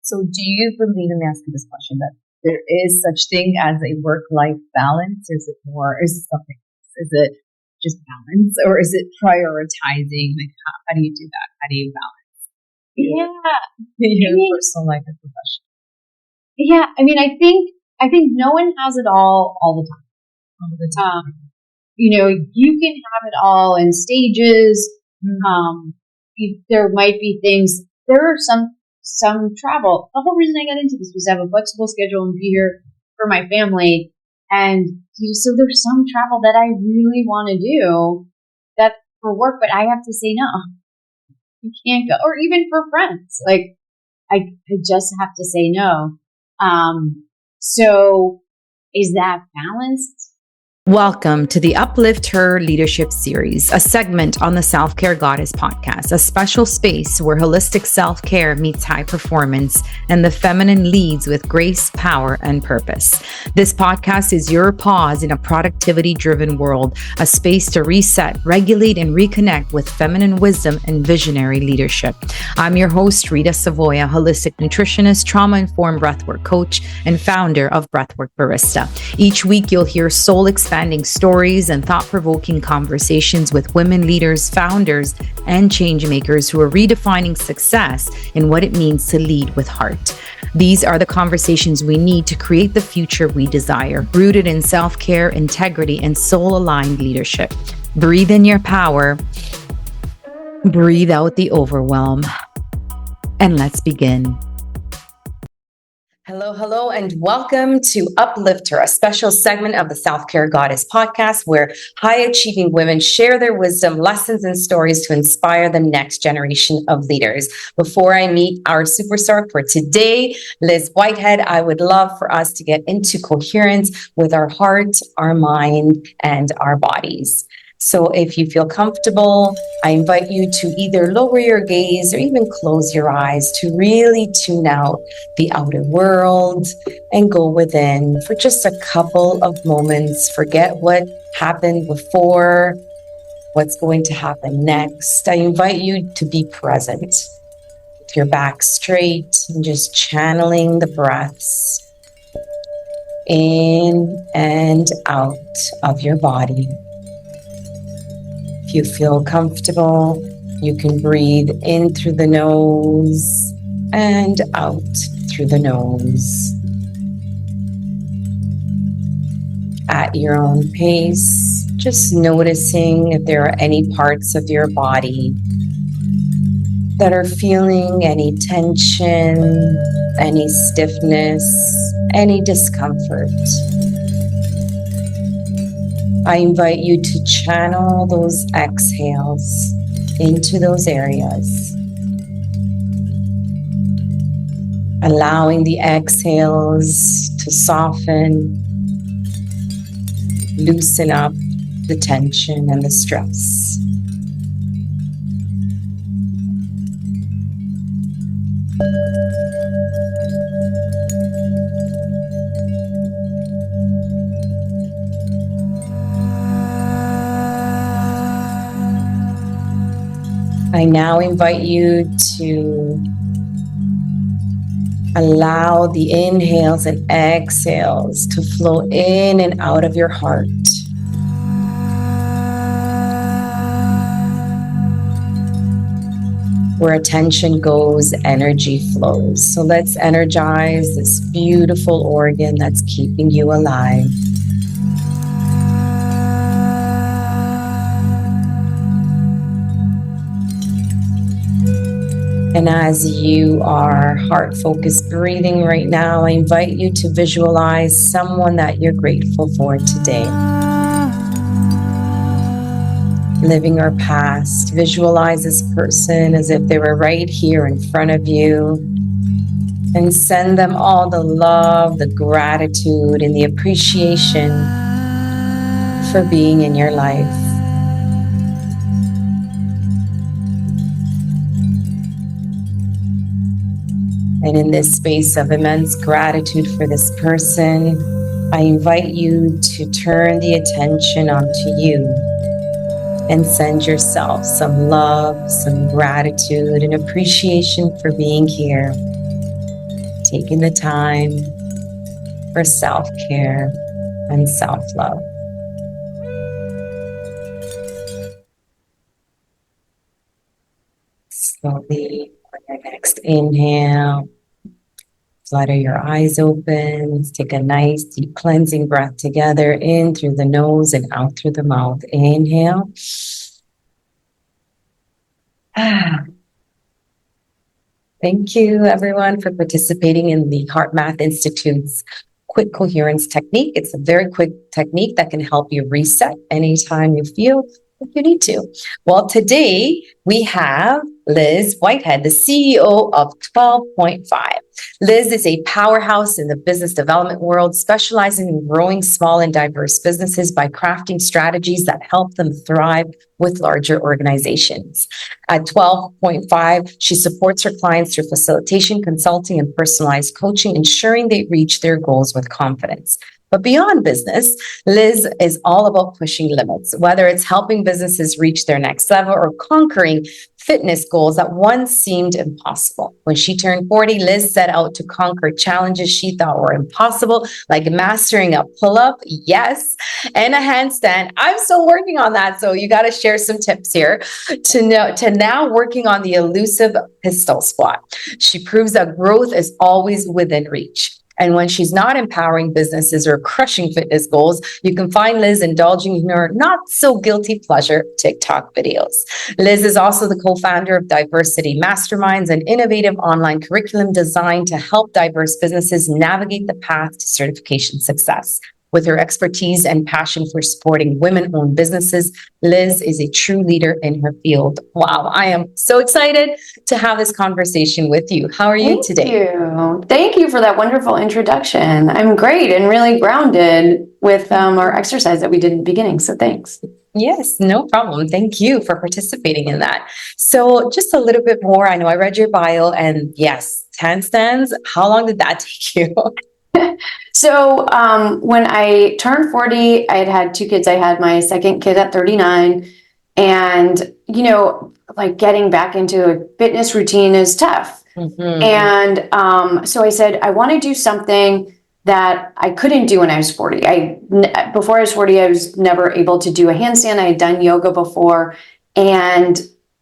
So do you believe, let me ask you this question, that there is such thing as a work-life balance? Or is it more, is it something else? Is it just balance, or is it prioritizing? Like, how do you do that? How do you balance your personal life and professional? Yeah, I mean, I think no one has it all the time. All the time. You can have it all in stages. There might be things. There are some travel. The whole reason I got into this was to have a flexible schedule and be here for my family. And so there's some travel that I really want to do that for work, but I have to say no. You can't go, or even for friends. Like I just have to say no. So is that balanced? Welcome to the UpliftHer Leadership Series, a segment on the Self-Care Goddess podcast, a special space where holistic self-care meets high performance and the feminine leads with grace, power, and purpose. This podcast is your pause in a productivity-driven world, a space to reset, regulate, and reconnect with feminine wisdom and visionary leadership. I'm your host, Rita Savoia, holistic nutritionist, trauma-informed breathwork coach, and founder of Breathwork Barista. Each week, you'll hear soul-expanding stories and thought-provoking conversations with women leaders, founders, and change makers who are redefining success and what it means to lead with heart. These are the conversations we need to create the future we desire, rooted in self-care, integrity, and soul-aligned leadership. Breathe in your power, breathe out the overwhelm, and let's begin. Hello, and welcome to UpliftHer, a special segment of the Self-Care Goddess podcast where high-achieving women share their wisdom, lessons, and stories to inspire the next generation of leaders. Before I meet our superstar for today, Liz Whitehead, I would love for us to get into coherence with our heart, our mind, and our bodies. So if you feel comfortable, I invite you to either lower your gaze or even close your eyes to really tune out the outer world and go within for just a couple of moments. Forget what happened before, what's going to happen next. I invite you to be present with your back straight and just channeling the breaths in and out of your body. If you feel comfortable, you can breathe in through the nose and out through the nose. At your own pace, just noticing if there are any parts of your body that are feeling any tension, any stiffness, any discomfort. I invite you to channel those exhales into those areas, allowing the exhales to soften, loosen up the tension and the stress. I now invite you to allow the inhales and exhales to flow in and out of your heart. Where attention goes, energy flows. So let's energize this beautiful organ that's keeping you alive. And as you are heart-focused breathing right now, I invite you to visualize someone that you're grateful for today. Living or past, visualize this person as if they were right here in front of you. And send them all the love, the gratitude, and the appreciation for being in your life. And in this space of immense gratitude for this person, I invite you to turn the attention onto you and send yourself some love, some gratitude, and appreciation for being here. taking the time for self-care and self-love. Slowly, on your next inhale, flutter your eyes open. Let's take a nice deep cleansing breath together, in through the nose and out through the mouth. Inhale. Thank you, everyone, for participating in the HeartMath Institute's quick coherence technique. It's a very quick technique that can help you reset anytime you feel like you need to. Well, today we have Liz Whitehead, the CEO of 12.5. Liz is a powerhouse in the business development world, specializing in growing small and diverse businesses by crafting strategies that help them thrive with larger organizations. At 12.5, she supports her clients through facilitation, consulting, and personalized coaching, ensuring they reach their goals with confidence. But beyond business, Liz is all about pushing limits, whether it's helping businesses reach their next level or conquering fitness goals that once seemed impossible. When she turned 40, Liz set out to conquer challenges she thought were impossible, like mastering a pull-up, yes, and a handstand. I'm still working on that, so you got to share some tips here. To now working on the elusive pistol squat. She proves that growth is always within reach. And when she's not empowering businesses or crushing fitness goals, you can find Liz indulging in her not so guilty pleasure TikTok videos. Liz is also the co-founder of Diversity Masterminds, an innovative online curriculum designed to help diverse businesses navigate the path to certification success. With her expertise and passion for supporting women-owned businesses, Liz is a true leader in her field. Wow, I am so excited to have this conversation with you. How are you today? Thank you for that wonderful introduction. I'm great and really grounded with our exercise that we did in the beginning, so thanks. Yes, no problem. Thank you for participating in that. So just a little bit more, I know I read your bio, and yes, handstands, how long did that take you? So when I turned 40, I had two kids. I had my second kid at 39. And, like getting back into a fitness routine is tough. Mm-hmm. And so I said, I want to do something that I couldn't do when I was 40. Before I was 40, I was never able to do a handstand. I had done yoga before. And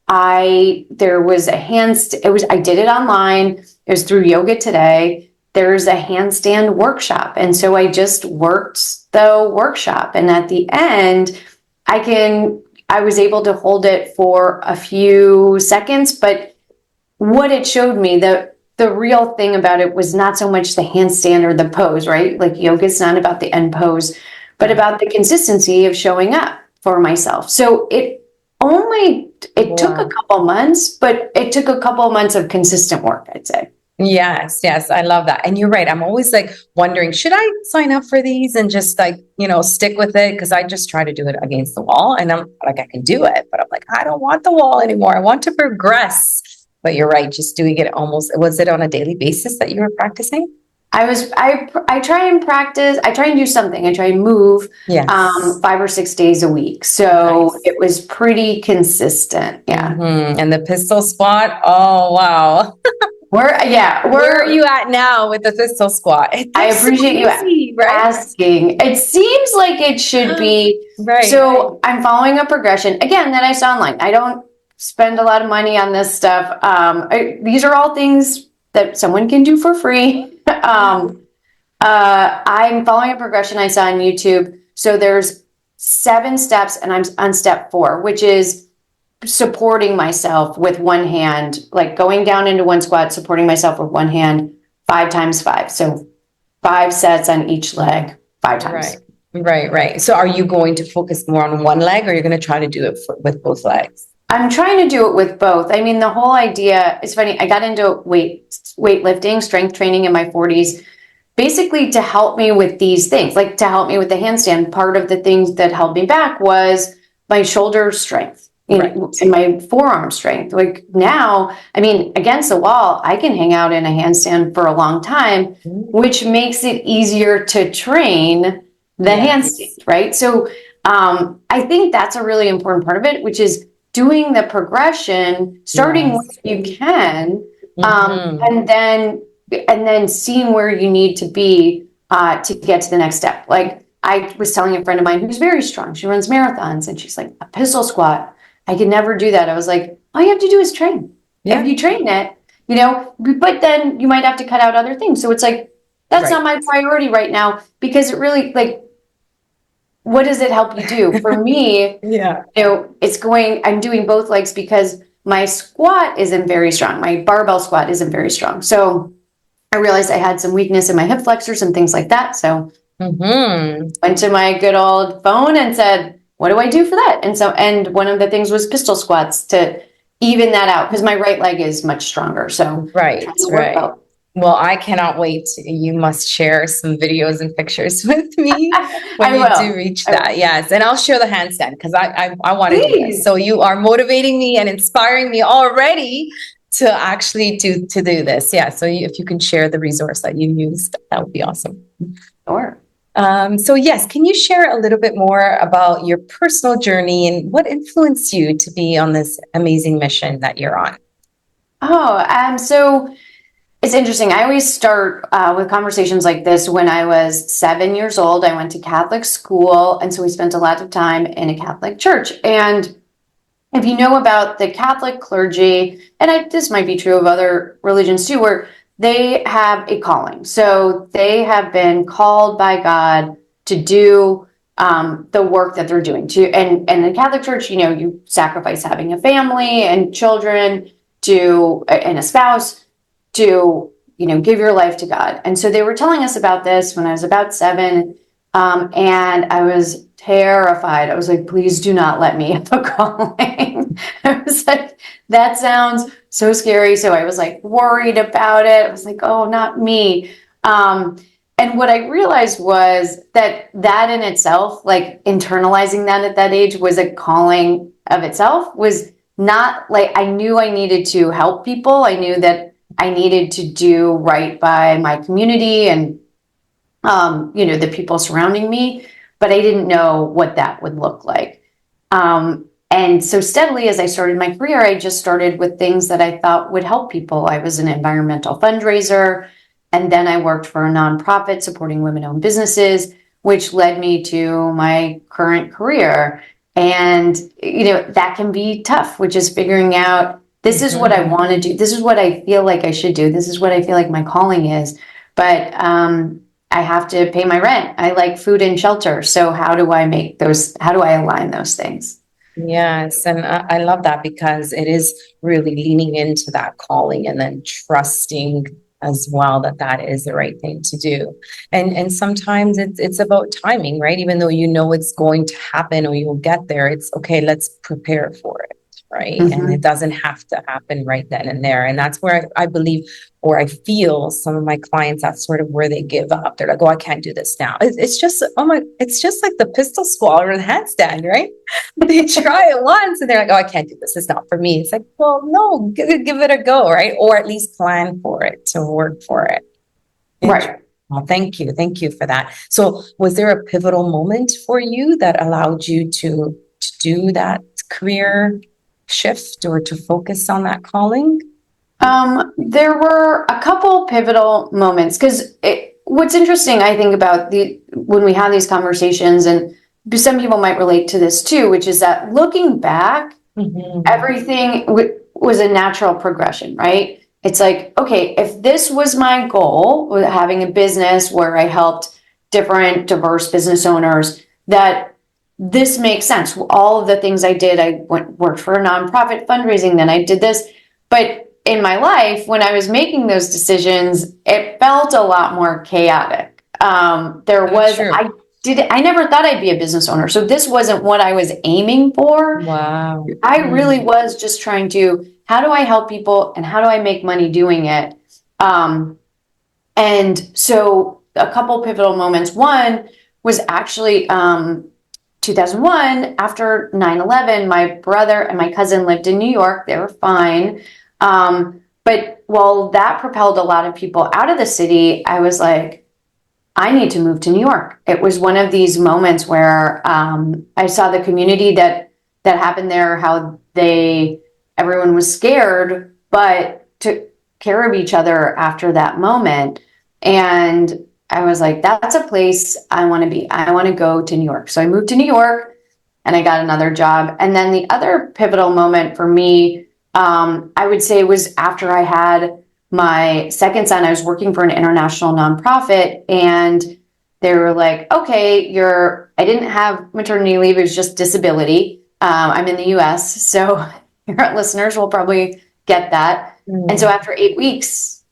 there was a handstand. I did it online. It was through Yoga Today. There's a handstand workshop. And so I just worked the workshop. And at the end, I was able to hold it for a few seconds. But what it showed me, the real thing about it was not so much the handstand or the pose, right? Like yoga is not about the end pose, but about the consistency of showing up for myself. So it took a couple months, but it took a couple months of consistent work, I'd say. Yes, I love that. And you're right. I'm always like wondering, should I sign up for these and just stick with it? Because I just try to do it against the wall and I'm like, I can do it, but I'm like, I don't want the wall anymore. I want to progress. But you're right. Just doing it was it on a daily basis that you were practicing? I try and practice. I try and do something. I try and move 5 or 6 days a week. So nice. It was pretty consistent. Yeah. Mm-hmm. And the pistol squat. Oh, wow. Where are you at now with the pistol squat? I appreciate you asking. It seems like it should be. Right. So I'm following a progression again that I saw online. I don't spend a lot of money on this stuff. These are all things that someone can do for free. I'm following a progression I saw on YouTube. So there's 7 steps and I'm on step 4, which is supporting myself with one hand, like going down into one squat, supporting myself with one hand, 5 times 5. So 5 sets on each leg, 5 times. Right. So are you going to focus more on one leg or you're going to try to do it with both legs? I'm trying to do it with both. I mean, the whole idea, it's funny. I got into weightlifting, strength training in my 40s, basically to help me with these things, like to help me with the handstand. Part of the things that held me back was my shoulder strength. And my forearm strength. Like now, I mean, against the wall, I can hang out in a handstand for a long time, which makes it easier to train the handstand, right? So I think that's a really important part of it, which is doing the progression, starting when you can, and then and then seeing where you need to be to get to the next step. Like I was telling a friend of mine who's very strong, she runs marathons, and she's like, a pistol squat, I could never do that. I was like, all you have to do is train. Yeah. If you train it, you know, but then you might have to cut out other things. So it's like, that's not my priority right now, because it really, like, what does it help you do? For me, you know, I'm doing both legs because my squat isn't very strong. My barbell squat isn't very strong. So I realized I had some weakness in my hip flexors and things like that. So went to my good old phone and said, what do I do for that? And one of the things was pistol squats to even that out, because my right leg is much stronger. So Well, I cannot wait. You must share some videos and pictures with me when you do reach that. Yes. And I'll share the handstand, because I want to do this. So you are motivating me and inspiring me already to actually to do this. Yeah. So if you can share the resource that you used, that would be awesome. Sure. So yes, can you share a little bit more about your personal journey and what influenced you to be on this amazing mission that you're on? So it's interesting. I always start with conversations like this. When I was 7 years old, I went to Catholic school, and so we spent a lot of time in a Catholic church. And if you know about the Catholic clergy, and this might be true of other religions too, where they have a calling. So they have been called by God to do the work that they're doing. And in the Catholic Church, you know, you sacrifice having a family and children and a spouse to, you know, give your life to God. And so they were telling us about this when I was about 7, and I was terrified. I was like, please do not let me have a calling. I was like, that sounds so scary. So I was like worried about it. I was like, oh, not me. And what I realized was that in itself, like internalizing that at that age was a calling of itself, was not like, I knew I needed to help people. I knew that I needed to do right by my community and, you know, the people surrounding me, but I didn't know what that would look like. And so steadily, as I started my career, I just started with things that I thought would help people. I was an environmental fundraiser, and then I worked for a nonprofit supporting women-owned businesses, which led me to my current career. And, you know, that can be tough, which is figuring out, this is what I want to do. This is what I feel like I should do. This is what I feel like my calling is. But I have to pay my rent. I like food and shelter. So how do I align those things? Yes. And I love that, because it is really leaning into that calling and then trusting as well that is the right thing to do. And sometimes it's about timing, right? Even though you know it's going to happen or you'll get there, it's okay, let's prepare for it. Right. And it doesn't have to happen right then and there. And that's where I believe, or I feel some of my clients, that's sort of where they give up. They're like, oh, I can't do this now. It's just like the pistol squat or the handstand, right? They try it once and they're like, oh, I can't do this. It's not for me. It's like, well, no, give it a go, right? Or at least plan for it, to work for it. Right. Well, thank you. Thank you for that. So was there a pivotal moment for you that allowed you to do that career shift or to focus on that calling? There were a couple pivotal moments, because what's interesting, I think, about when we have these conversations, and some people might relate to this too, which is that looking back, everything was a natural progression, right? It's like, okay, if this was my goal, with having a business where I helped different diverse business owners, that this makes sense. All of the things I did, I worked for a nonprofit fundraising, then I did this. But in my life, when I was making those decisions, it felt a lot more chaotic. I never thought I'd be a business owner. So this wasn't what I was aiming for. Wow. I really was just trying to, how do I help people and how do I make money doing it? And so a couple pivotal moments. One was actually, 2001, after 9/11, my brother and my cousin lived in New York. They were fine. But while that propelled a lot of people out of the city, I was like, I need to move to New York. It was one of these moments where I saw the community that happened there, how everyone was scared, but care of each other after that moment. And I was like, that's a place I want to be. I want to go to New York. So I moved to New York and I got another job. And then the other pivotal moment for me, I would say, was after I had my second son. I was working for an international nonprofit, and they were like, okay, I didn't have maternity leave. It was just disability. I'm in the US, so your listeners will probably get that. And so after 8 weeks,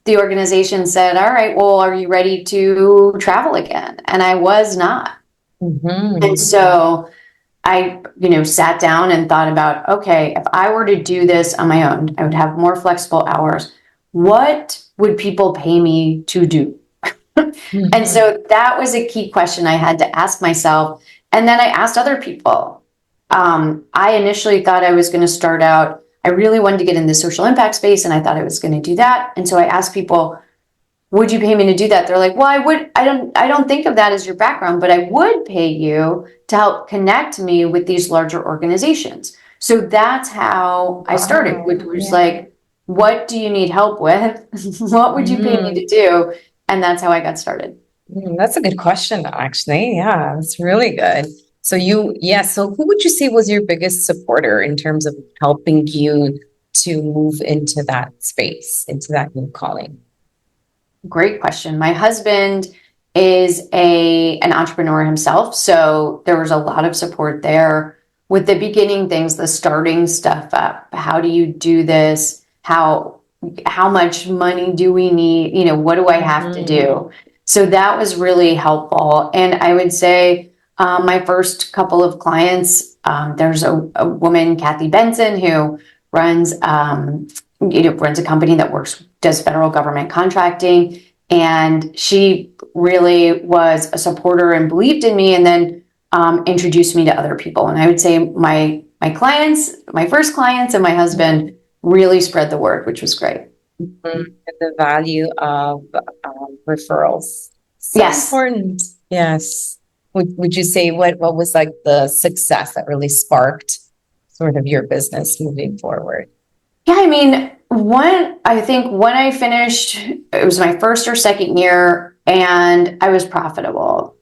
the organization said, all right, well, are you ready to travel again? And I was not. And so I, sat down and thought about, okay, if I were to do this on my own, I would have more flexible hours. What would people pay me to do? And so that was a key question I had to ask myself. And then I asked other people. I initially thought I was going to start out, I really wanted to get in the social impact space, and I thought I was going to do that. And so I asked people, would you pay me to do that? They're like, well, I don't think of that as your background, but I would pay you to help connect me with these larger organizations. So that's how I started, which was like, what do you need help with? What would you pay me to do? And that's how I got started. That's a good question, actually. Yeah, it's really good. So so who would you say was your biggest supporter in terms of helping you to move into that space, into that new calling? Great question. My husband is an entrepreneur himself, so there was a lot of support there with the beginning things, the starting stuff up. How do you do this? How much money do we need? What do I have to do? So that was really helpful. And I would say my first couple of clients, there's a woman, Kathy Benson, who runs a company that does federal government contracting. And she really was a supporter and believed in me, and then introduced me to other people. And I would say my clients, my first clients and my husband really spread the word, which was great. And the value of referrals. So yes. Important. Yes. Would you say what was like the success that really sparked sort of your business moving forward? Yeah, I mean, when I finished, it was my first or second year, and I was profitable.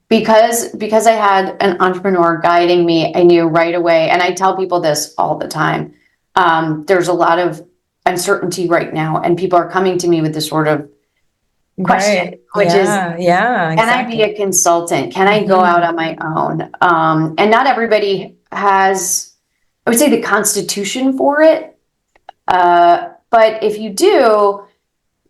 Because I had an entrepreneur guiding me, I knew right away, and I tell people this all the time, there's a lot of uncertainty right now, and people are coming to me with this sort of question, which is, can I be a consultant? Can I go out on my own? And not everybody has, I would say, the constitution for it. But if you do,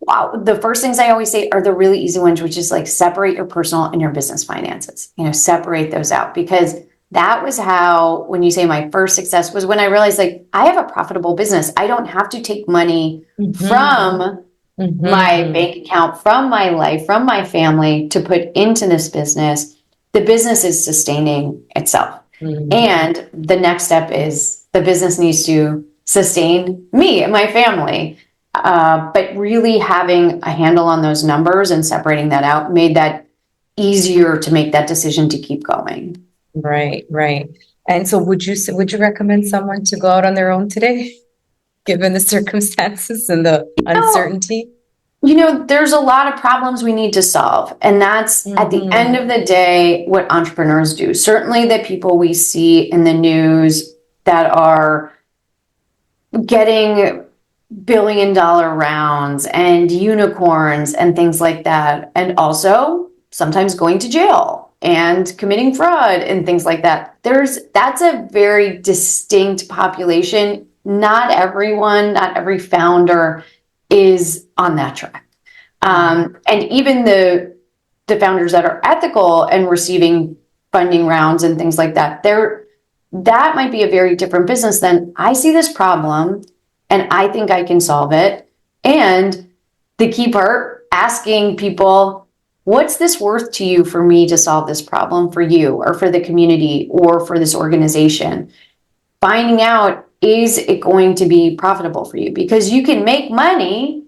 the first things I always say are the really easy ones, which is like separate your personal and your business finances, separate those out, because that was how, when you say my first success, was when I realized, like, I have a profitable business. I don't have to take money from my bank account, from my life, from my family to put into this business. The business is sustaining itself. And the next step is the business needs to sustain me and my family. But really having a handle on those numbers and separating that out made that easier to make that decision to keep going. Right. And so would you recommend someone to go out on their own today, given the circumstances and the uncertainty? There's a lot of problems we need to solve. And that's at the end of the day, what entrepreneurs do. Certainly the people we see in the news that are getting billion-dollar rounds and unicorns and things like that. And also sometimes going to jail and committing fraud and things like that. That's a very distinct population. Not every founder is on that track. And even the founders that are ethical and receiving funding rounds and things like that, that might be a very different business than, I see this problem and I think I can solve it. And the key part, asking people, what's this worth to you for me to solve this problem for you or for the community or for this organization? Finding out, is it going to be profitable for you? Because you can make money,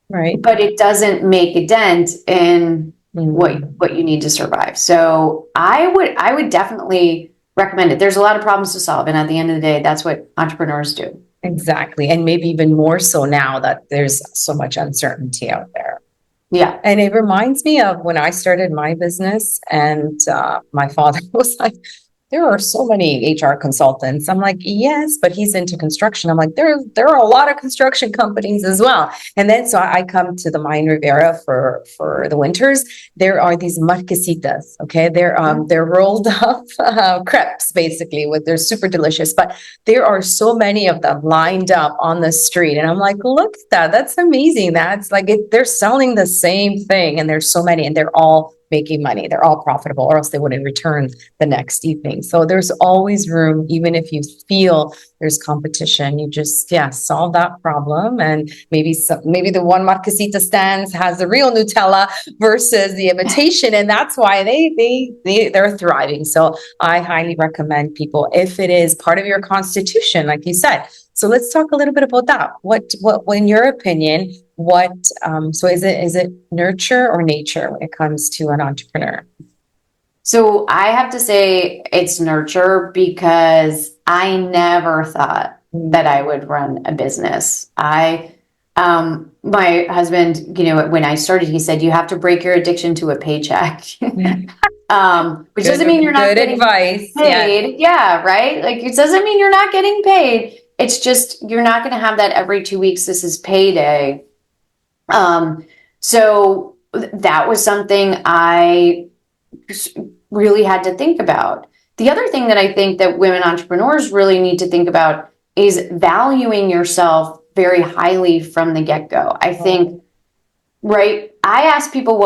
right, but it doesn't make a dent in what you need to survive. So I would definitely recommend it. There's a lot of problems to solve, and at the end of the day, that's what entrepreneurs do. Exactly. And maybe even more so now that there's so much uncertainty out there. Yeah. And it reminds me of when I started my business, and my father was like, there are so many HR consultants. I'm like, yes, but he's into construction. I'm like, there are a lot of construction companies as well. And then so I come to the Mayan Riviera for the winters. There are these marquesitas. Okay, they're rolled up crepes basically. They're super delicious, but there are so many of them lined up on the street, and I'm like, look at that. That's amazing. That's like they're selling the same thing, and there's so many, and they're all making money. They're all profitable, or else they wouldn't return the next evening. So there's always room, even if you feel there's competition, you just, solve that problem. And maybe the one Marquesita stands has the real Nutella versus the imitation. And that's why they're thriving. So I highly recommend people, if it is part of your constitution, like you said. So let's talk a little bit about that. What, in your opinion, so is it nurture or nature when it comes to an entrepreneur? So I have to say it's nurture, because I never thought that I would run a business. My husband, when I started, he said, you have to break your addiction to a paycheck. Which doesn't mean you're not getting advice. paid. Yeah, right? Like, it doesn't mean you're not getting paid. It's just, you're not going to have that every 2 weeks. This is payday. So that was something I really had to think about. The other thing that I think that women entrepreneurs really need to think about is valuing yourself very highly from the get-go. I think, right? I ask people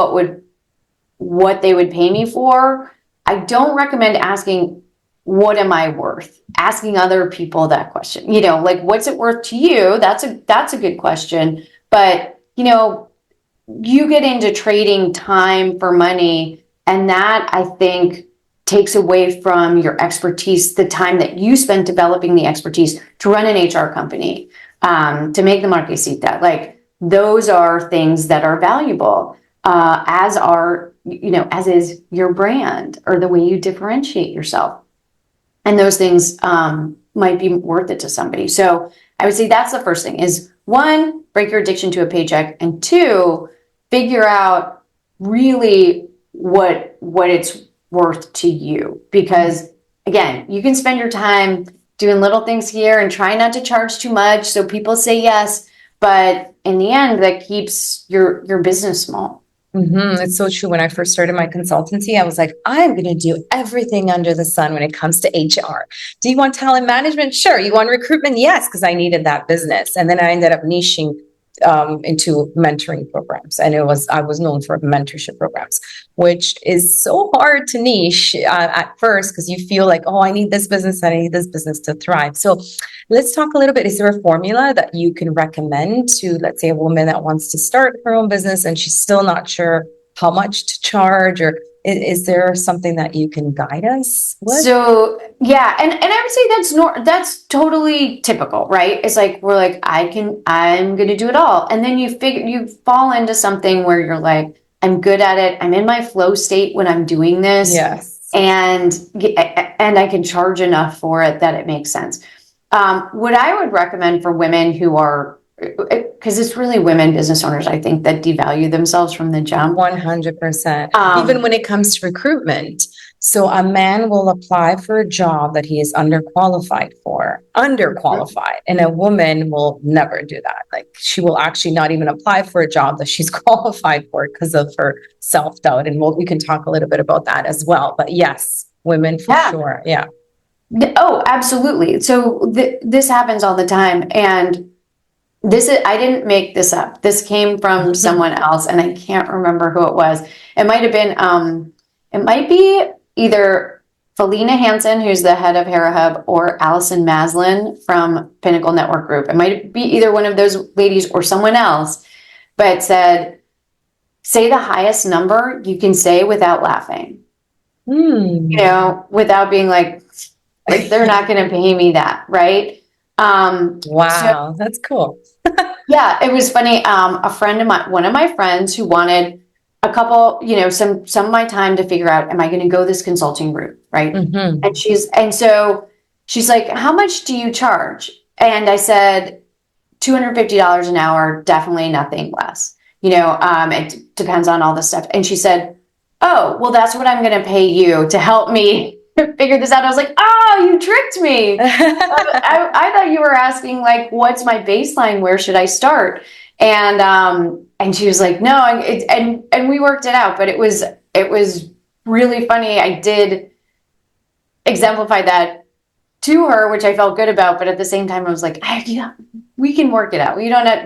what they would pay me for. I don't recommend asking, what am I worth? Asking other people that question, like, what's it worth to you? That's a good question. But, you get into trading time for money, and that, I think, takes away from your expertise, the time that you spent developing the expertise to run an HR company, to make the Marquesita. Like, those are things that are valuable, as is your brand or the way you differentiate yourself. And those things might be worth it to somebody. So I would say that's the first thing is, 1, break your addiction to a paycheck, and 2, figure out really what it's worth to you. Because again, you can spend your time doing little things here and try not to charge too much so people say yes, but in the end, that keeps your business small. Mm-hmm. It's so true. When I first started my consultancy, I was like, I'm going to do everything under the sun when it comes to HR. Do you want talent management? Sure. You want recruitment? Yes, because I needed that business. And then I ended up niching into mentoring programs. And I was known for mentorship programs, which is so hard to niche at first, because you feel like, I need this business to thrive. So let's talk a little bit. Is there a formula that you can recommend to, let's say, a woman that wants to start her own business and she's still not sure how much to charge, or is there something that you can guide us with? So, yeah. And I would say that's totally typical, right? It's like, we're like, I'm going to do it all. And then you fall into something where you're like, I'm good at it. I'm in my flow state when I'm doing this. Yes. And I can charge enough for it that it makes sense. What I would recommend for women who are, because it's really women business owners, I think, that devalue themselves from the jump. 100%. Even when it comes to recruitment. So a man will apply for a job that he is underqualified, and a woman will never do that. Like, she will actually not even apply for a job that she's qualified for because of her self-doubt. And we can talk a little bit about that as well. But yes, women for sure. Yeah. Oh, absolutely. So this happens all the time. And I didn't make this up. This came from someone else, and I can't remember who it was. It might have been, it might be either Felina Hansen, who's the head of Hera Hub, or Allison Maslin from Pinnacle Network Group. It might be either one of those ladies or someone else, but said, say the highest number you can say without laughing. Without being like they're not going to pay me that, right? Wow, so, that's cool. Yeah, it was funny. A friend of mine, one of my friends, who wanted a couple, some of my time to figure out, am I going to go this consulting route, right? Mm-hmm. And so she's like, how much do you charge? And I said, $250 an hour, definitely nothing less. It depends on all this stuff. And she said, oh, well, that's what I'm going to pay you to help me figure this out. I was like, oh, you tricked me. I thought you were asking, like, what's my baseline? Where should I start? And she was like, no, and we worked it out, but it was really funny. I did exemplify that to her, which I felt good about, but at the same time, I was like, yeah, we can work it out.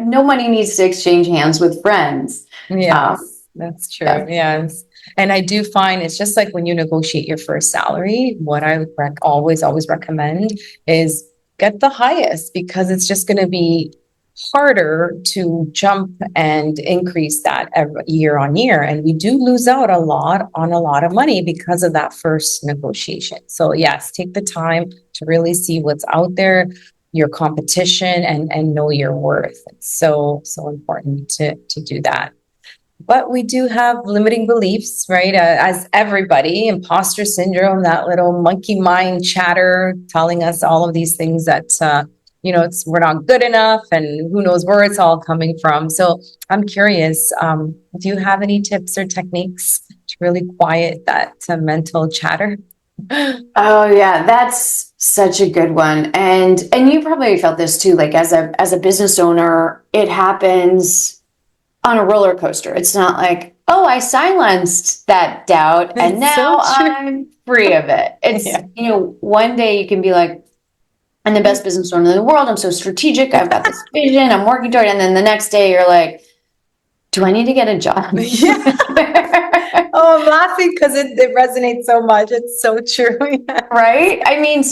No money needs to exchange hands with friends. Yes, that's true. Yeah. Yes. And I do find it's just like when you negotiate your first salary, what I always recommend is get the highest, because it's just going to be harder to jump and increase that year on year. And we do lose out a lot of money because of that first negotiation. So yes, take the time to really see what's out there, your competition, and know your worth. It's so important to do that. But we do have limiting beliefs, right? As everybody, imposter syndrome, that little monkey mind chatter telling us all of these things that, we're not good enough, and who knows where it's all coming from. So I'm curious, do you have any tips or techniques to really quiet that mental chatter? Oh yeah, that's such a good one. And you probably felt this too, like as a business owner, it happens on a roller coaster. It's not like, oh, I silenced that doubt and now I'm free of it. It's, one day you can be like, I'm the best business owner in the world. I'm so strategic. I've got this vision. I'm working toward it. And then the next day you're like, do I need to get a job? Oh, I'm laughing because it resonates so much. It's so true. Right? I mean,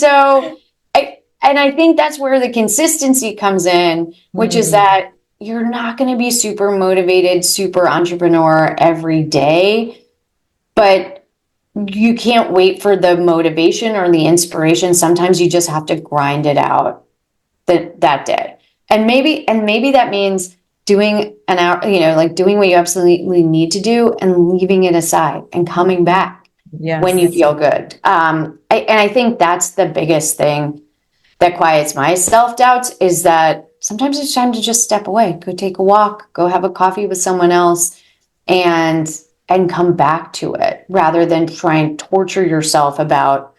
I think that's where the consistency comes in, which is that you're not going to be super motivated, super entrepreneur every day, but you can't wait for the motivation or the inspiration. Sometimes you just have to grind it out that day. And maybe that means doing an hour, like doing what you absolutely need to do and leaving it aside and coming back when you feel good. I think that's the biggest thing that quiets my self-doubts, is that sometimes it's time to just step away, go take a walk, go have a coffee with someone else, and come back to it, rather than try and torture yourself about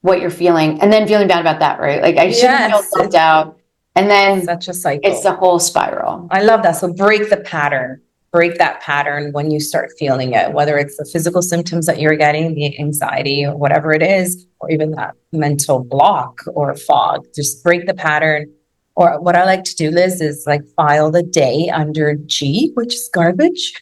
what you're feeling and then feeling bad about that, right? Like, I shouldn't feel self-doubt. And then such a cycle. It's the whole spiral. I love that. So break that pattern when you start feeling it, whether it's the physical symptoms that you're getting, the anxiety or whatever it is, or even that mental block or fog. Just break the pattern. Or what I like to do, Liz, is like file the day under G, which is garbage.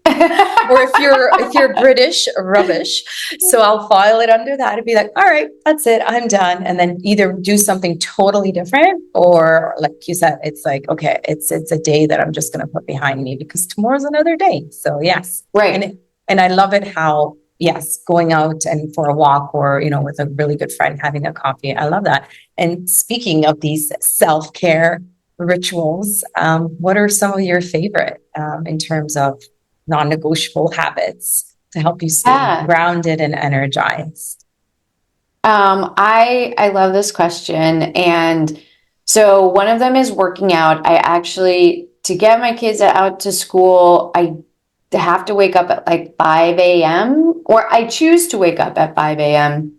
Or if you're British, rubbish. So I'll file it under that and be like, all right, that's it, I'm done. And then either do something totally different, or like you said, it's like, okay, it's a day that I'm just going to put behind me because tomorrow's another day. So yes. Right. And I love it how, yes, going out and for a walk, or, with a really good friend, having a coffee. I love that. And speaking of these self-care rituals, what are some of your favorite in terms of non-negotiable habits to help you stay grounded and energized? I love this question. And so one of them is working out. I actually, to get my kids out to school, I have to wake up at like 5 a.m. or I choose to wake up at 5 a.m.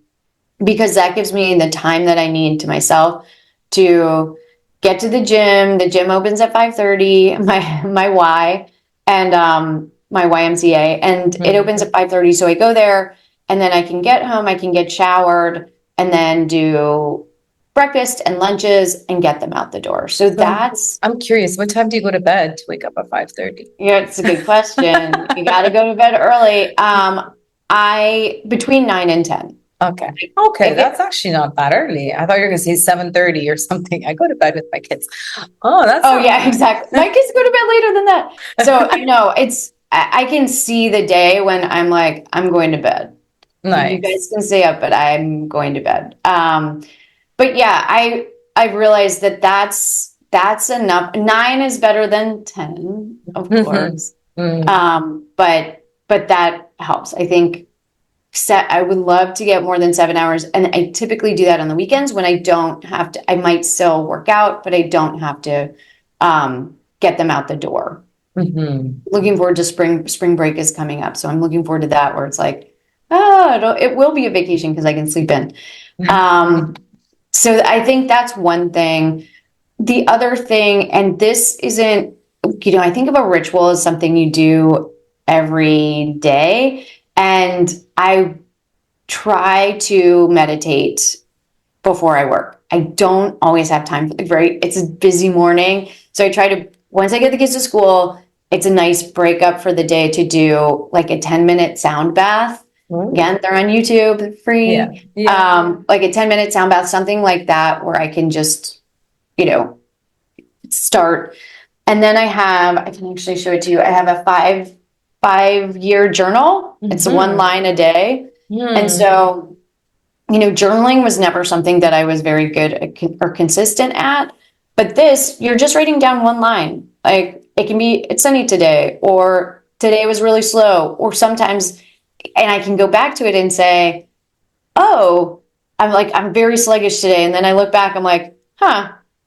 because that gives me the time that I need to myself to get to the gym. The gym opens at 5:30, my Y, and my YMCA, and it opens at 5:30. So I go there, and then I can get home, I can get showered, and then do breakfast and lunches and get them out the door. So that's... I'm curious, what time do you go to bed to wake up at 5:30? Yeah, it's a good question. You got to go to bed early. Between 9 and 10. Okay, that's actually not that early. I thought you were going to say 7:30 or something. I go to bed with my kids. Yeah, exactly. My kids go to bed later than that. So I know I can see the day when I'm like, I'm going to bed. Nice. You guys can stay up, but I'm going to bed. But yeah, I realized that's enough. 9 is better than 10, of course. But that helps. I think I would love to get more than 7 hours. And I typically do that on the weekends when I don't have to, I might still work out, but I don't have to get them out the door. Looking forward to spring break is coming up. So I'm looking forward to that where it's like, it will be a vacation because I can sleep in. So I think that's one thing. The other thing, and this isn't, I think of a ritual as something you do every day. And I try to meditate before I work. I don't always have time. It's a busy morning. So I try to, once I get the kids to school, it's a nice breakup for the day to do like a 10-minute sound bath. Again, they're on YouTube, free. Like a 10-minute sound bath, something like that, where I can just, start. And then I can actually show it to you. I have a five-year journal. It's one line a day. And so, journaling was never something that I was very good at or consistent at. But this, you're just writing down one line. Like it can be, it's sunny today, or today was really slow, or sometimes, and I can go back to it and say, oh, I'm very sluggish today. And then I look back, I'm like,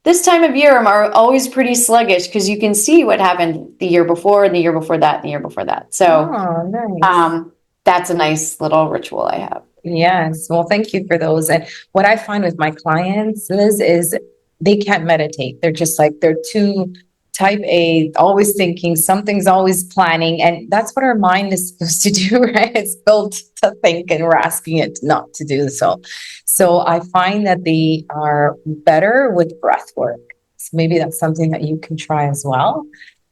this time of year, I'm always pretty sluggish because you can see what happened the year before and the year before that and the year before that. So nice. That's a nice little ritual I have. Yes. Well, thank you for those. And what I find with my clients, Liz, is they can't meditate. They're just like, they're too type A, always thinking, something's always planning. And that's what our mind is supposed to do, right? It's built to think, and we're asking it not to do so. So I find that they are better with breath work. So maybe that's something that you can try as well.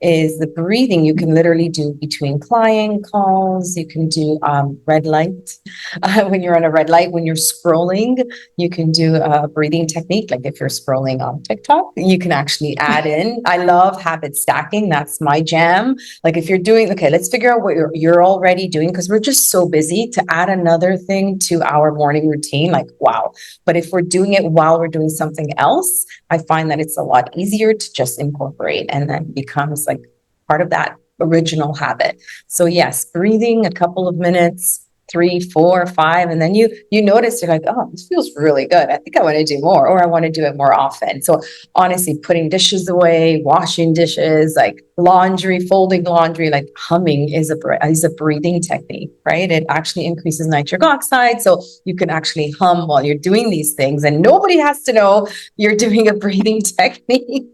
Is the breathing you can literally do between client calls. You can do red light when you're on a red light. When you're scrolling, you can do a breathing technique. Like if you're scrolling on TikTok, you can actually add in. I love habit stacking. That's my jam. Like if you're doing, okay, let's figure out what you're already doing, because we're just so busy to add another thing to our morning routine. Like, wow. But if we're doing it while we're doing something else, I find that it's a lot easier to just incorporate, and then becomes like part of that original habit. So yes, breathing a couple of minutes, 3, 4, 5, and then you notice, you're like, oh, this feels really good. I think I want to do more, or I want to do it more often. So honestly, putting dishes away, washing dishes, like laundry, folding laundry, like humming is a breathing technique, right? It actually increases nitric oxide. So you can actually hum while you're doing these things, and nobody has to know you're doing a breathing technique.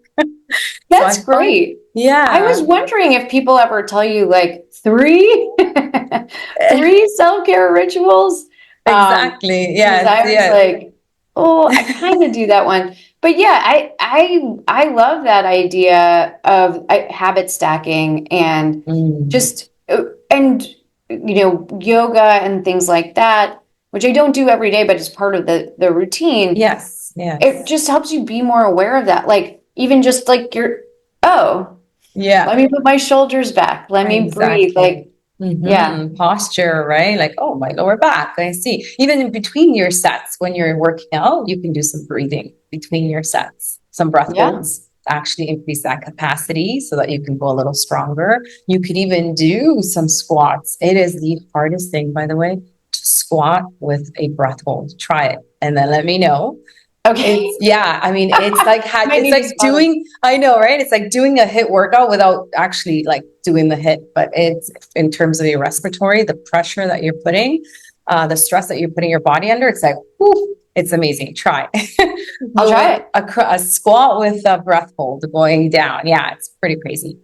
That's great. Yeah. I was wondering if people ever tell you like three self-care rituals. Exactly. Yeah. I was like, oh, I kind of do that one. But yeah, I love that idea of habit stacking and just, and, yoga and things like that, which I don't do every day, but it's part of the routine. Yes. Yes. It just helps you be more aware of that. Like even just like let me put my shoulders back. Let me breathe. Like, posture, right? Like, oh, my lower back. I see. Even in between your sets, when you're working out, you can do some breathing between your sets, some breath holds, actually increase that capacity so that you can go a little stronger. You could even do some squats. It is the hardest thing, by the way, to squat with a breath hold. Try it and then let me know. Okay. It's like doing, I know, right? It's like doing a HIIT workout without actually like doing the HIIT, but it's in terms of your respiratory, the pressure that you're putting, the stress that you're putting your body under. It's like, whoo, it's amazing. Try. I'll try it. A squat with a breath hold going down. Yeah, it's pretty crazy.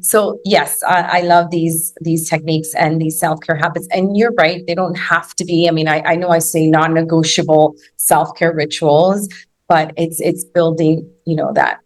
So yes, I love these techniques and these self-care habits. And you're right, they don't have to be. I mean, I know I say non-negotiable self-care rituals, but it's building, that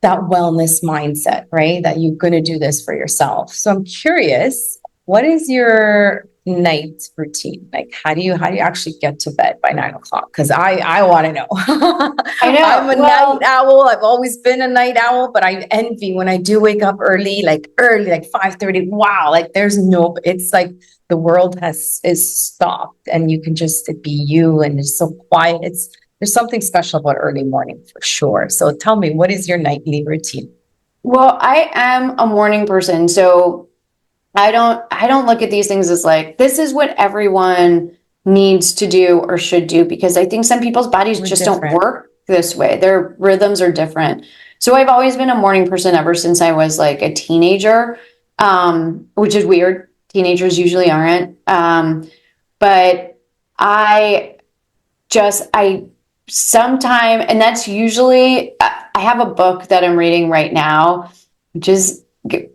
wellness mindset, right? That you're going to do this for yourself. So I'm curious, what is your night routine? Like, how do you actually get to bed by 9 o'clock? Because I want to know. I know. I'm a night owl. I've always been a night owl, but I envy when I do wake up early, like 5:30. Wow. Like it's like the world is stopped and you can just be you, and it's so quiet. There's something special about early morning for sure. So tell me, what is your nightly routine? Well, I am a morning person. So I don't look at these things as like, this is what everyone needs to do or should do, because I think some people's bodies just don't work this way. Their rhythms are different. So I've always been a morning person ever since I was like a teenager, which is weird. Teenagers usually aren't. But I sometime, and that's usually, I have a book that I'm reading right now, which is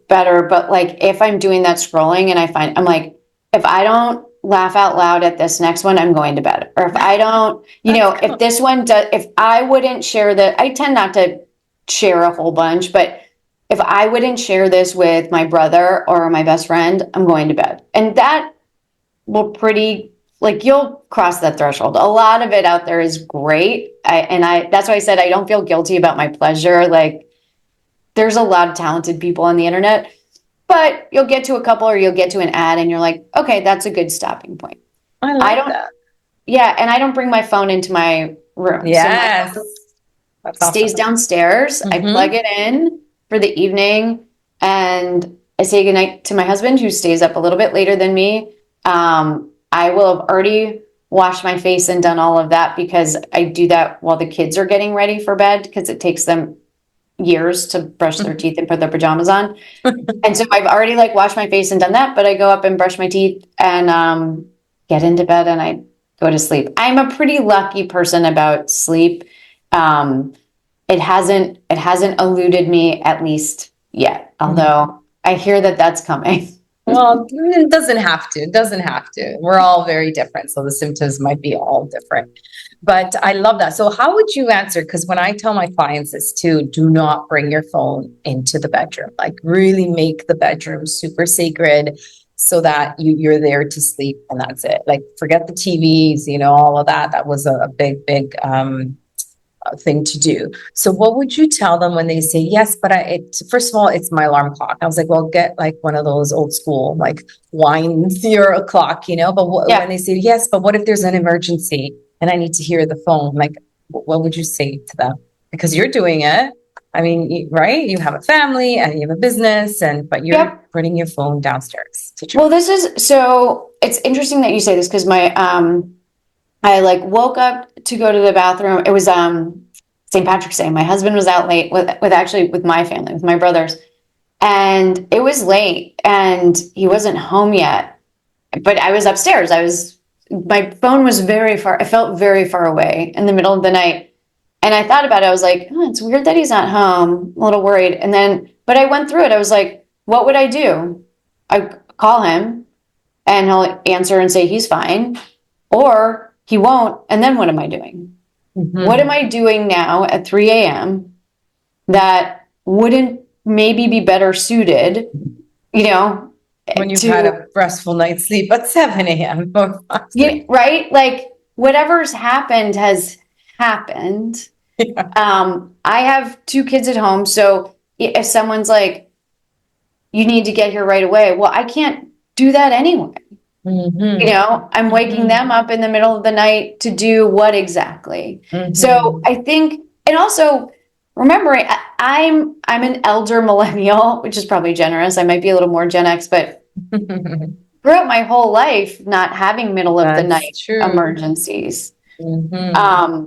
better. But like, if I'm doing that scrolling and I'm like, if I don't laugh out loud at this next one, I'm going to bed. Or if I don't, if this one does, if I wouldn't share that, I tend not to share a whole bunch, but if I wouldn't share this with my brother or my best friend, I'm going to bed. And that will you'll cross that threshold. A lot of it out there is great. That's why I said I don't feel guilty about my pleasure. Like, there's a lot of talented people on the internet, but you'll get to a couple or you'll get to an ad and you're like, okay, that's a good stopping point. I don't that. Yeah. And I don't bring my phone into my room. Yes. So stays downstairs. I plug it in for the evening and I say goodnight to my husband, who stays up a little bit later than me. I will have already washed my face and done all of that, because I do that while the kids are getting ready for bed, because it takes them years to brush their teeth and put their pajamas on. And so I've already washed my face and done that, but I go up and brush my teeth and get into bed and I go to sleep. I'm a pretty lucky person about sleep. It hasn't eluded me, at least yet, although I hear that that's coming. Well, it doesn't have to. It doesn't have to. We're all very different. So the symptoms might be all different. But I love that. So how would you answer? Because when I tell my clients this too, do not bring your phone into the bedroom. Like, really make the bedroom super sacred so that you're there to sleep and that's it. Like, forget the TVs, all of that. That was a big thing to do. So what would you tell them when they say, yes, but first of all, it's my alarm clock. I was like, well, get one of those old school, wind your clock, but when they say, yes, but what if there's an emergency and I need to hear the phone? What would you say to them? Because you're doing it. I mean, right? You have a family and you have a business, but you're putting your phone downstairs. Well, it's interesting that you say this, because I woke up to go to the bathroom. It was St. Patrick's Day. My husband was out late with my family, with my brothers. And it was late and he wasn't home yet. But I was upstairs. My phone was very far. I felt very far away in the middle of the night. And I thought about it. I was like, it's weird that he's not home. I'm a little worried. But I went through it. I was like, what would I do? I call him and he'll answer and say he's fine. Or he won't. And then what am I doing? What am I doing now at 3 a.m. that wouldn't maybe be better suited, when you've had a restful night's sleep at 7 a.m. right? Whatever's happened has happened. Yeah. I have 2 kids at home. So if someone's like, you need to get here right away, well, I can't do that anyway. I'm waking them up in the middle of the night to do what exactly? So I think, and also remembering, I'm an elder millennial, which is probably generous. I might be a little more Gen X, but grew up my whole life not having middle of the night emergencies. I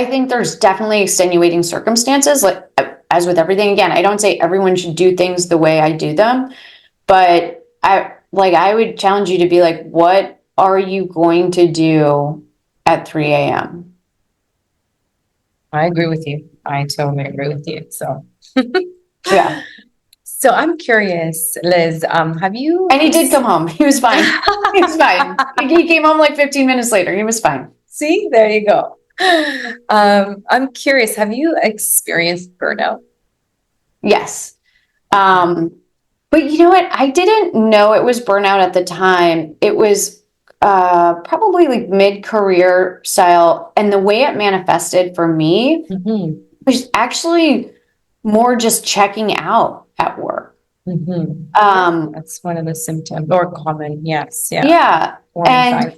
think there's definitely extenuating circumstances, as with everything. Again, I don't say everyone should do things the way I do them, but I would challenge you to be like, what are you going to do at 3 a.m.? I agree with you. I totally agree with you. So, yeah. So I'm curious, Liz, have you... And he did come home. He was fine. He was fine. He came home 15 minutes later. He was fine. See, there you go. I'm curious, have you experienced burnout? Yes. But you know what? I didn't know it was burnout at the time. It was probably mid-career style. And the way it manifested for me was actually more just checking out at work. That's one of the symptoms, or common. Yes. Yeah. And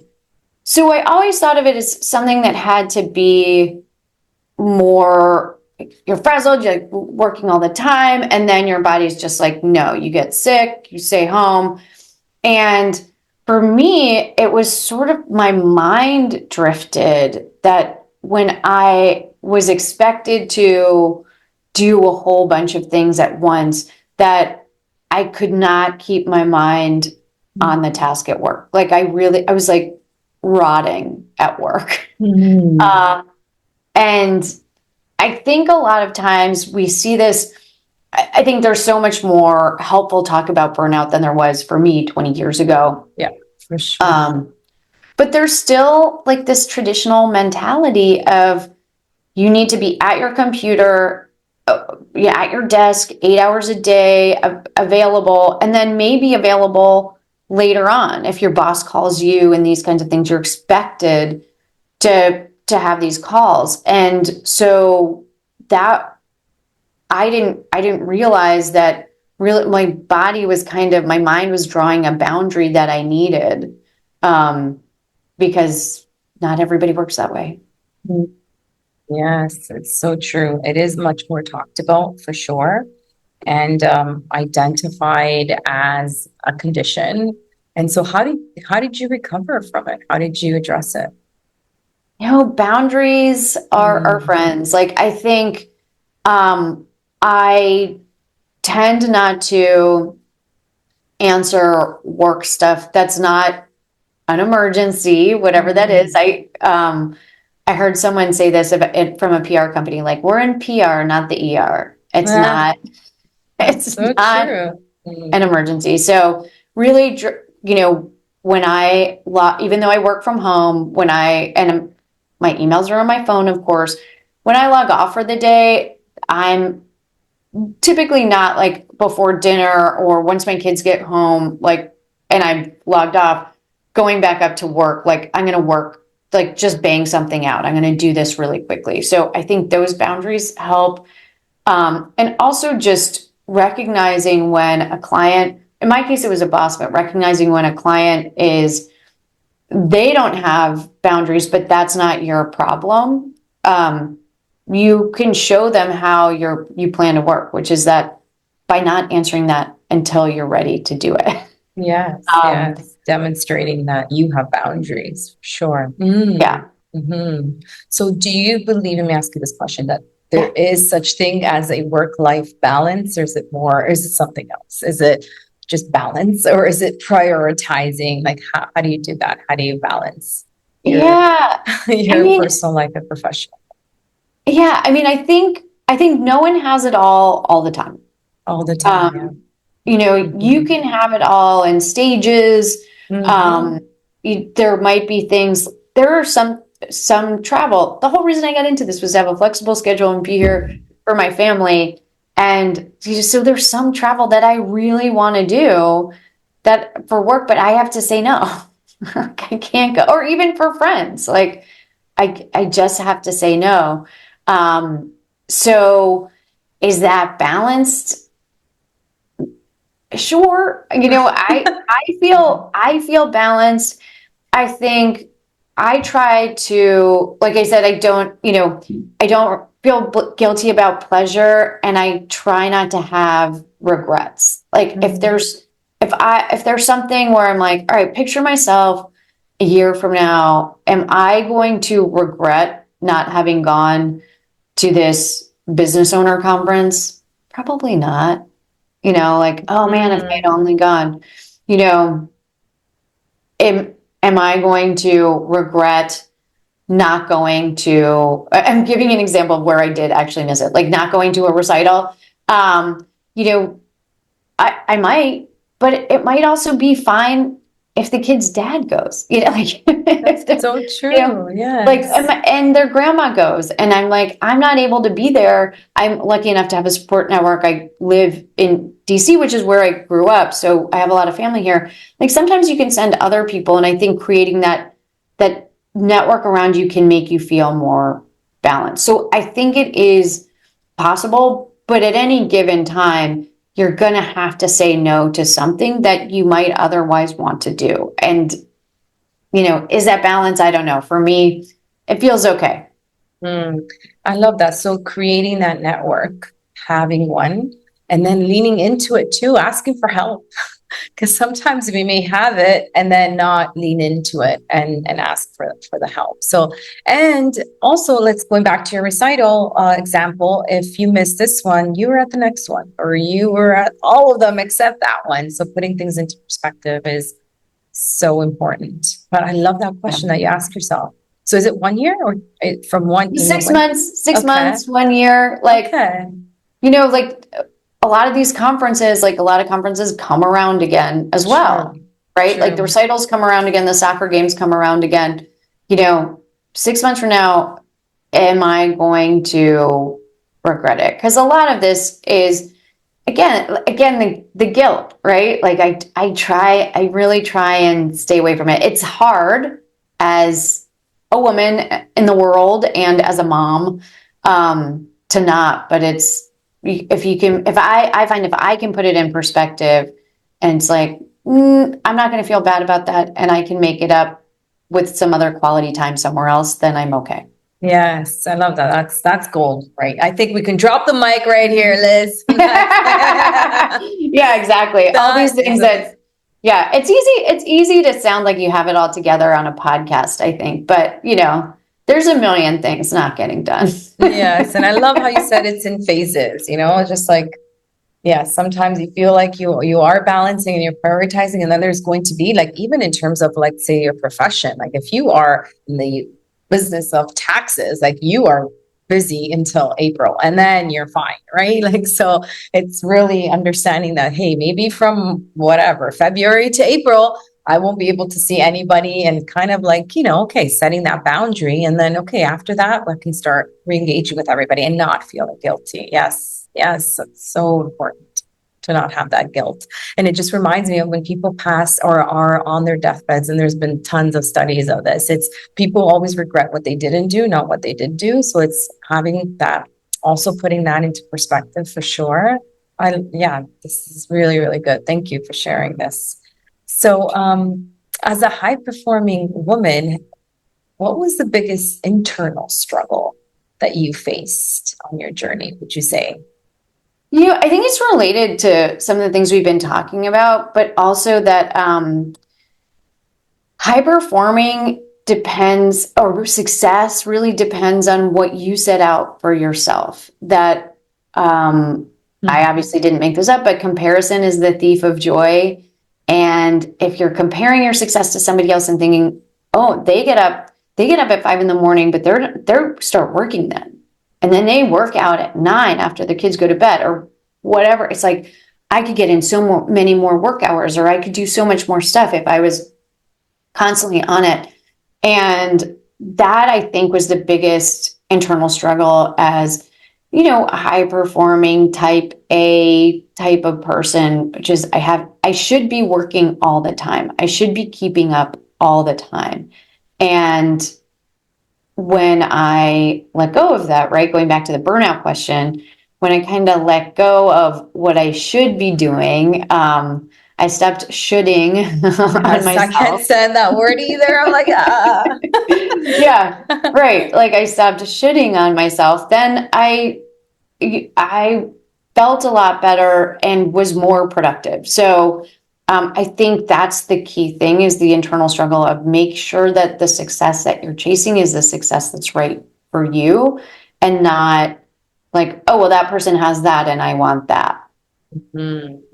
so I always thought of it as something that had to be more you're frazzled, you're like working all the time, and then your body's just like, no, you get sick, you stay home. And for me, it was sort of my mind drifted, that when I was expected to do a whole bunch of things at once, that I could not keep my mind on the task at work. Like I was like rotting at work. And I think a lot of times we see this. I think there's so much more helpful talk about burnout than there was for me 20 years ago. Yeah, for sure. But there's still like this traditional mentality of you need to be at your computer, at your desk, 8 hours a day, available, and then maybe available later on. If your boss calls you and these kinds of things, you're expected to have these calls. And so that I didn't realize that really my body was my mind was drawing a boundary that I needed, because not everybody works that way. Yes, it's so true. It is much more talked about for sure, and identified as a condition. And so how did you recover from it? How did you address it? Boundaries are our friends. Like I think I tend not to answer work stuff that's not an emergency, whatever that is. I heard someone say this from a PR company, like, we're in PR, not the ER. It's not so not true. an emergency. So really, when even though I work from home, and my emails are on my phone, of course, when I log off for the day, I'm typically not like before dinner or once my kids get home, like, and I'm logged off, going back up to work, like I'm going to work, like just bang something out. I'm going to do this really quickly. So I think those boundaries help. And also just recognizing when a client, in my case, it was a boss, but recognizing when a client they don't have boundaries, but that's not your problem. You can show them how you plan to work, which is that by not answering that until you're ready to do it. Yes, yes. Demonstrating that you have boundaries, sure. Yeah. So do you believe, let me ask you this question, that there is such thing as a work-life balance, or is it something else? Is it just balance, or is it prioritizing? Like how do you do that? How do you balance your personal life and professional? Yeah, I mean, I think no one has it all the time. All the time. You can have it all in stages. There might be things. There are some travel. The whole reason I got into this was to have a flexible schedule and be here for my family. And so there's some travel that I really want to do that for work, but I have to say no. I can't go. Or even for friends, like I just have to say no. So is that balanced? Sure. I feel balanced. I think I try to, like I said, I don't feel guilty about pleasure, and I try not to have regrets. Like if there's something where I'm like, all right, picture myself a year from now, am I going to regret not having gone to this business owner conference? Probably not. Like, oh man, if I'd only gone, am I going to regret not going to, I'm giving an example of where I did actually miss it, like not going to a recital. I might, but it might also be fine if the kid's dad goes, like that's so true. Yeah. Like, and their grandma goes, and I'm like, I'm not able to be there. I'm lucky enough to have a support network. I live in DC, which is where I grew up. So I have a lot of family here. Like sometimes you can send other people. And I think creating that network around you can make you feel more balanced. So I think it is possible, but at any given time, you're going to have to say no to something that you might otherwise want to do. And, is that balance? I don't know. For me, it feels okay. I love that. So creating that network, having one, and then leaning into it too, asking for help. Because sometimes we may have it and then not lean into it and ask for the help. So, and also let's going back to your recital example. If you missed this one, you were at the next one, or you were at all of them except that one. So putting things into perspective is so important. But I love that question that you ask yourself. So is it 1 year or from one? 6 months, 6 months, 1 year, like, like a lot of these conferences, like a lot of conferences come around again as well, right? Like the recitals come around again, the soccer games come around again. 6 months from now, am I going to regret it? Because a lot of this is, again, the guilt, right? Like I really try and stay away from it. It's hard as a woman in the world and as a mom, to not, but I find if I can put it in perspective and it's like, I'm not going to feel bad about that, and I can make it up with some other quality time somewhere else, then I'm okay. Yes, I love that. That's gold, right? I think we can drop the mic right here, Liz. Yeah, exactly. All these things it's easy to sound like you have it all together on a podcast, I think, but there's a million things not getting done. Yes. And I love how you said it's in phases, just like, sometimes you feel like you are balancing and you're prioritizing. And then there's going to be like, even in terms of like, say your profession, like if you are in the business of taxes, like you are busy until April and then you're fine, right? Like, so it's really understanding that, hey, maybe from whatever, February to April, I won't be able to see anybody, and kind of like, setting that boundary. And then, after that, I can start re-engaging with everybody and not feeling guilty. Yes. It's so important to not have that guilt. And it just reminds me of when people pass or are on their deathbeds, and there's been tons of studies of this. It's people always regret what they didn't do, not what they did do. So it's having that, also putting that into perspective for sure. This is really, really good. Thank you for sharing this. So, as a high-performing woman, what was the biggest internal struggle that you faced on your journey, would you say? I think it's related to some of the things we've been talking about, but also that high-performing depends, or success really depends on what you set out for yourself. That I obviously didn't make this up, but comparison is the thief of joy. And if you're comparing your success to somebody else and thinking, oh, they get up at 5 a.m, but they're start working then. And then they work out at 9 after the kids go to bed or whatever. It's like, I could get in many more work hours, or I could do so much more stuff if I was constantly on it. And that, I think, was the biggest internal struggle as, a high performing type A type of person, which is I should be working all the time. I should be keeping up all the time. And when I let go of that, right, going back to the burnout question, when I kind of let go of what I should be doing, I stopped shoulding on myself. I can't say that word either. I'm like, Yeah, right. Like I stopped shoulding on myself. Then I felt a lot better and was more productive. So I think that's the key thing, is the internal struggle of make sure that the success that you're chasing is the success that's right for you, and not like, oh, well, that person has that and I want that.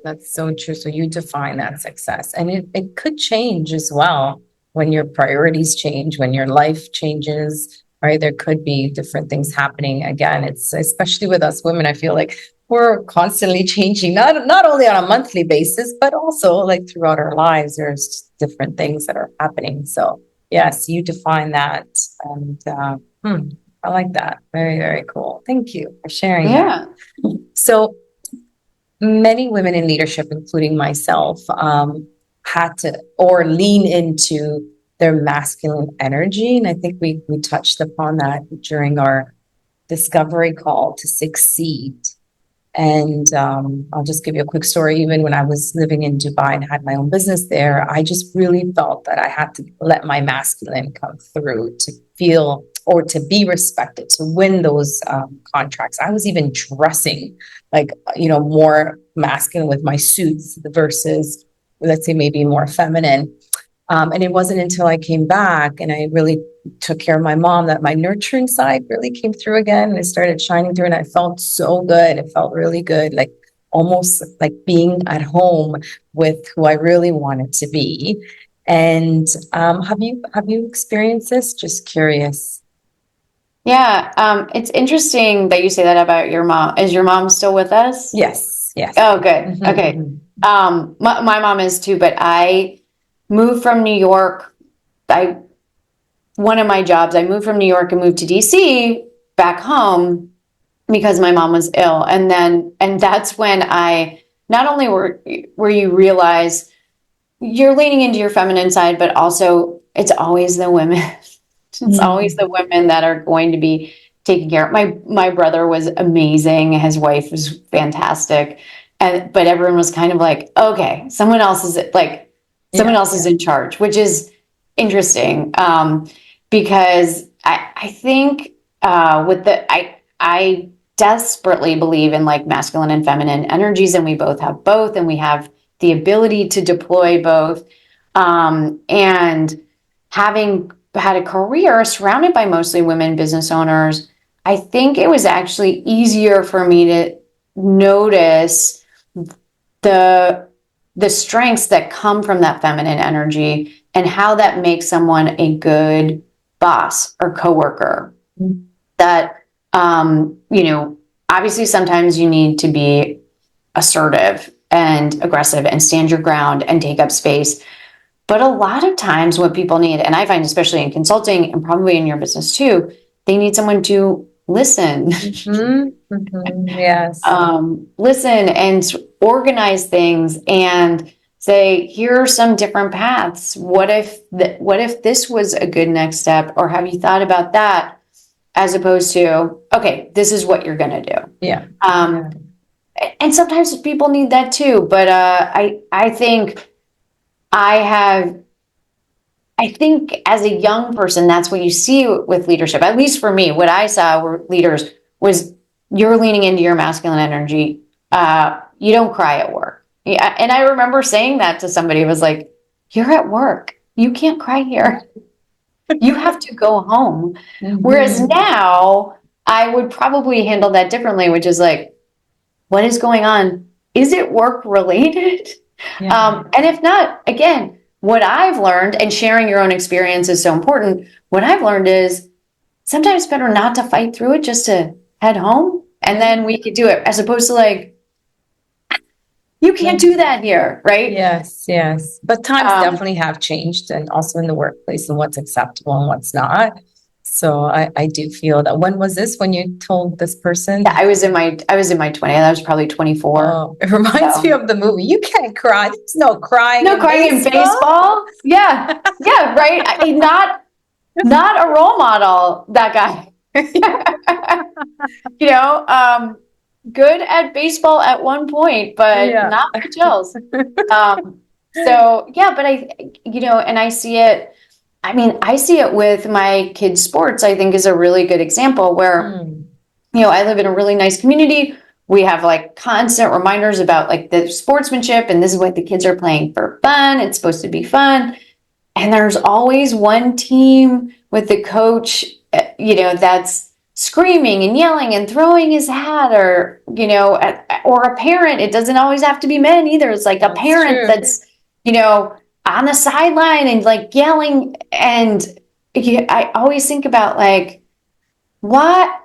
That's so true. So you define that success, and it could change as well when your priorities change, when your life changes, right? There could be different things happening. Again, it's especially with us women, I feel like we're constantly changing, not only on a monthly basis, but also like throughout our lives, there's different things that are happening. So yes, you define that. And I like that. Very, very cool. Thank you for sharing that. So many women in leadership, including myself, had to or lean into their masculine energy. And I think we touched upon that during our discovery call to succeed. And I'll just give you a quick story. Even when I was living in Dubai and had my own business there, I just really felt that I had to let my masculine come through to feel or to be respected, to win those contracts. I was even dressing like, more masculine with my suits versus, let's say, maybe more feminine. And it wasn't until I came back and I really took care of my mom that my nurturing side really came through again. And it started shining through, and I felt so good. It felt really good, like almost like being at home with who I really wanted to be. And have you experienced this? Just curious. Yeah, it's interesting that you say that about your mom. Is your mom still with us? Yes. Oh, good. Okay. My mom is too, but I moved from New York. One of my jobs, I moved from New York and moved to DC back home because my mom was ill. And that's when I not only where you realize you're leaning into your feminine side, but also it's always the women. It's always the women that are going to be taking care of. My brother was amazing. His wife was fantastic. But everyone was kind of like, okay, someone else is in charge, which is interesting. Because I think I desperately believe in like masculine and feminine energies, and we both have both, and we have the ability to deploy both. And having had a career surrounded by mostly women business owners, I think it was actually easier for me to notice the strengths that come from that feminine energy and how that makes someone a good boss or coworker. That, obviously sometimes you need to be assertive and aggressive and stand your ground and take up space. But a lot of times what people need, and I find especially in consulting and probably in your business too, they need someone to listen. Yes. Listen and organize things and say, here are some different paths. What if this was a good next step? Or have you thought about that? As opposed to, okay, this is what you're going to do. Yeah. And sometimes people need that too. But I think as a young person, that's what you see with leadership. At least for me, what I saw were leaders was you're leaning into your masculine energy. You don't cry at work. Yeah, and I remember saying that to somebody. It was like, you're at work. You can't cry here. You have to go home. Whereas now I would probably handle that differently, which is like, what is going on? Is it work related? And if not, again, what I've learned, and sharing your own experience is so important. What I've learned is sometimes it's better not to fight through it, just to head home, and then we could do it, as opposed to like, you can't do that here, right? Yes. But times definitely have changed, and also in the workplace, and what's acceptable and what's not. So I do feel that. When was this? When you told this person? Yeah, I was in my 20s. I was probably 24. Oh, it reminds me of the movie. You can't cry. There's no crying. No crying in baseball. Yeah, right. I mean, not a role model. That guy. Good at baseball at one point, but not for Chills. So yeah, but and I see it. I mean, I see it with my kids' sports. I think is a really good example where, I live in a really nice community. We have like constant reminders about like the sportsmanship, and this is what the kids are playing for fun. It's supposed to be fun. And there's always one team with the coach, that's screaming and yelling and throwing his hat, or, or a parent. It doesn't always have to be men either. It's like a parent that's, on the sideline and like yelling. And I always think about like, why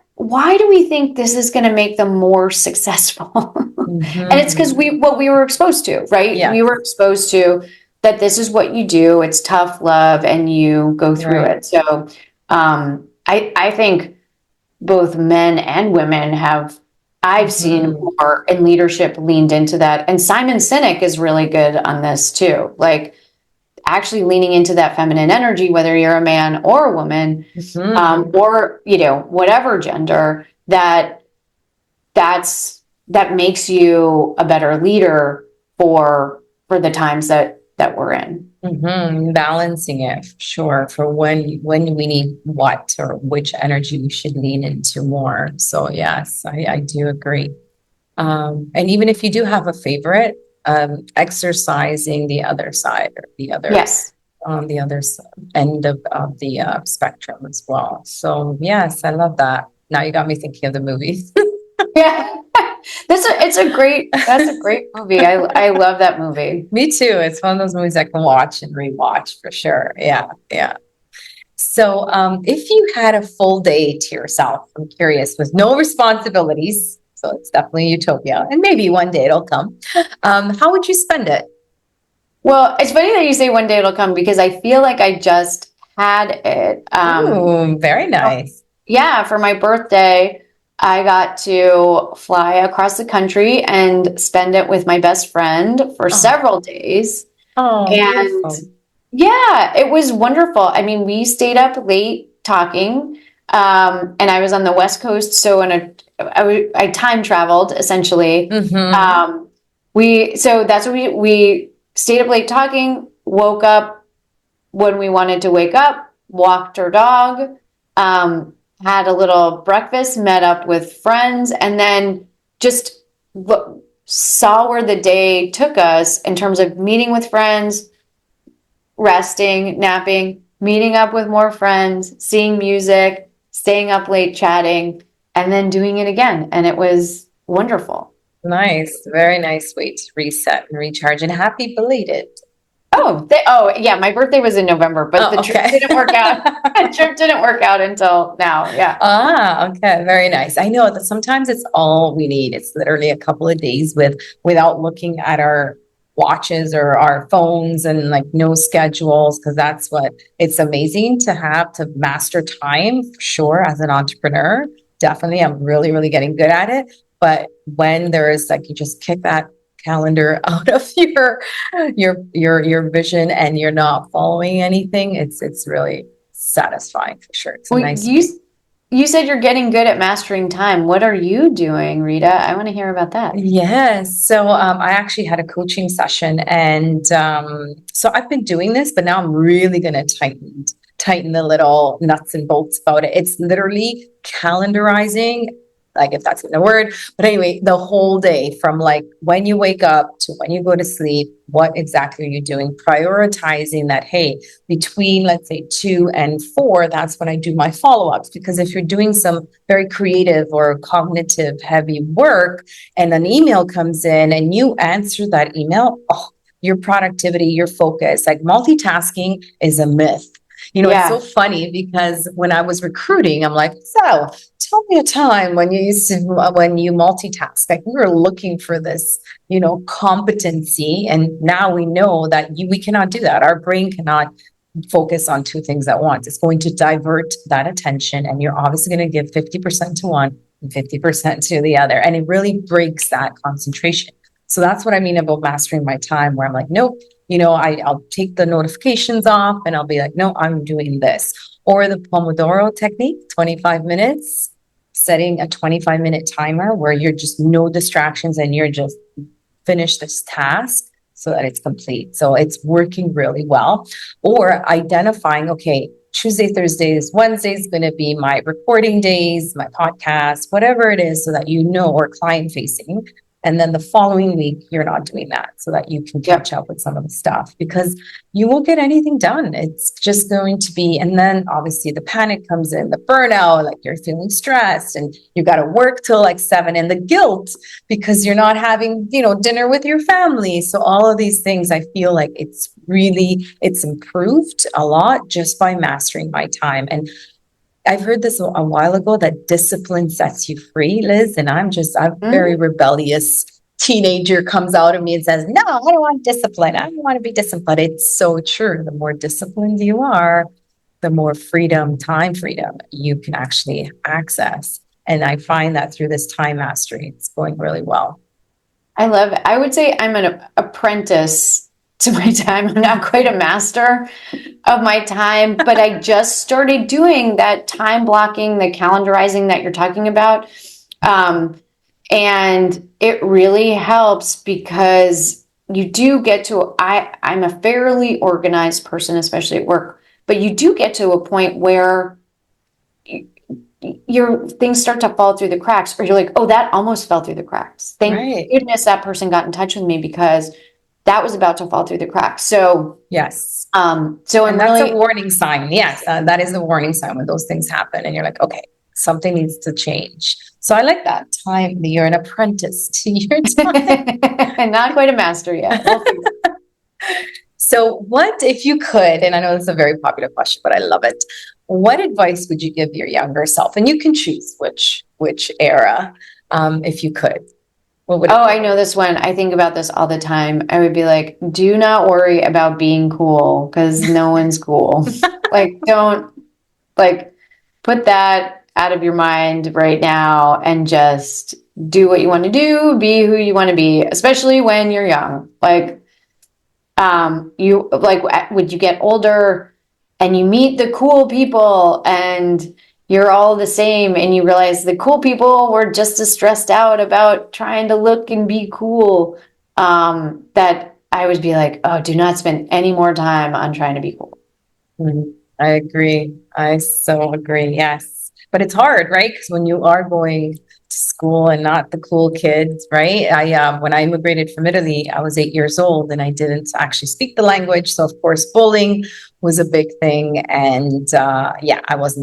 do we think this is going to make them more successful? And it's because what we were exposed to, right? Yeah. We were exposed to that this is what you do. It's tough love, and you go through it. So I think both men and women I've seen more in leadership leaned into that. And Simon Sinek is really good on this too. Like actually leaning into that feminine energy, whether you're a man or a woman, or, whatever gender, that makes you a better leader for the times that that we're in. Balancing it, for sure, for when we need what or which energy we should lean into more. So yes, I do agree. And even if you do have a favorite, exercising the other side or the other Yes. on the other end of the spectrum as well. So yes, I love that. Now you got me thinking of the movies. Yeah. That's a great movie. I love that movie. Me too. It's one of those movies I can watch and rewatch for sure. Yeah, yeah. So, if you had a full day to yourself, I'm curious, with no responsibilities, so it's definitely utopia, and maybe one day it'll come. How would you spend it? Well, it's funny that you say one day it'll come because I feel like I just had it. Ooh, very nice. Yeah, for my birthday, I got to fly across the country and spend it with my best friend for several days. Oh, And beautiful. yeah, it was wonderful. I mean, we stayed up late talking, and I was on the West Coast, so I time traveled essentially. So that's what we stayed up late talking, woke up when we wanted to wake up, walked our dog, had a little breakfast, met up with friends, and then just saw where the day took us in terms of meeting with friends, resting, napping, meeting up with more friends, seeing music, staying up late chatting, and then doing it again. And it was wonderful. Nice. Very nice way to reset and recharge. And happy belated. Oh, yeah. My birthday was in November, but the trip Okay. didn't work out. The trip didn't work out until now. Yeah. Okay. Very nice. I know that sometimes it's all we need. It's literally a couple of days without looking at our watches or our phones and like no schedules, because that's what it's amazing to have to master time for sure as an entrepreneur. Definitely. I'm really, really getting good at it. But when there is like, you just kick that calendar out of your vision and you're not following anything, it's really satisfying for sure. It's a nice. You said you're getting good at mastering time. What are you doing, Rita? I want to hear about that. Yes. So I actually had a coaching session, and so I've been doing this, but now I'm really going to tighten the little nuts and bolts about it. It's literally calendarizing, like if that's a word, but anyway, the whole day from like when you wake up to when you go to sleep, what exactly are you doing? Prioritizing that, hey, between let's say 2 and 4, that's when I do my follow-ups. Because if you're doing some very creative or cognitive heavy work and an email comes in and you answer that email, your productivity, your focus, like multitasking is a myth. It's so funny because when I was recruiting, I'm like, so tell me a time when you multitask. Like we were looking for this, competency. And now we know that we cannot do that. Our brain cannot focus on 2 things at once. It's going to divert that attention. And you're obviously going to give 50% to one and 50% to the other. And it really breaks that concentration. So that's what I mean about mastering my time, where I'm like, nope. I'll take the notifications off and I'll be like, no, I'm doing this. Or the Pomodoro technique, 25 minutes, setting a 25-minute timer where you're just no distractions and you're just finish this task so that it's complete. So it's working really well. Or identifying, okay, Tuesday, Thursdays, Wednesdays going to be my recording days, my podcast, whatever it is, so that or client facing. And then the following week, you're not doing that so that you can catch up with some of the stuff, because you won't get anything done. It's just going to be, and then obviously the panic comes in, the burnout, like you're feeling stressed and you got to work till like 7, and the guilt because you're not having, dinner with your family. So all of these things, I feel like it's improved a lot just by mastering my time. And I've heard this a while ago that discipline sets you free, Liz, and I'm very rebellious teenager comes out of me and says, no, I don't want discipline. I don't want to be disciplined. It's so true. The more disciplined you are, the more time freedom you can actually access. And I find that through this time mastery, it's going really well. I love it. I would say I'm an apprentice to my time. I'm not quite a master of my time, but I just started doing that time blocking, the calendarizing that you're talking about. And it really helps because you do get to, I'm a fairly organized person, especially at work, but you do get to a point where your things start to fall through the cracks, or you're like, oh, that almost fell through the cracks. Thank goodness that person got in touch with me, because that was about to fall through the cracks. So yes. So and that's a warning sign. Yes, that is a warning sign when those things happen, and you're like, okay, something needs to change. So I like that time. You're an apprentice to your time. and not quite a master yet. So what, if you could, and I know this is a very popular question, but I love it. What advice would you give your younger self? And you can choose which era, if you could. What would it be? I know this one. I think about this all the time. I would be like, do not worry about being cool, because no one's cool. Don't put that out of your mind right now and just do what you want to do, be who you want to be, especially when you're young. When you get older and you meet the cool people and you're all the same, and you realize the cool people were just as stressed out about trying to look and be cool, that I would be like, oh, do not spend any more time on trying to be cool. Mm-hmm. I agree. I so agree. Yes. But it's hard, right? Because when you are going to school and not the cool kids, right? When I immigrated from Italy, I was 8 years old and I didn't actually speak the language. So of course, bullying was a big thing. And I was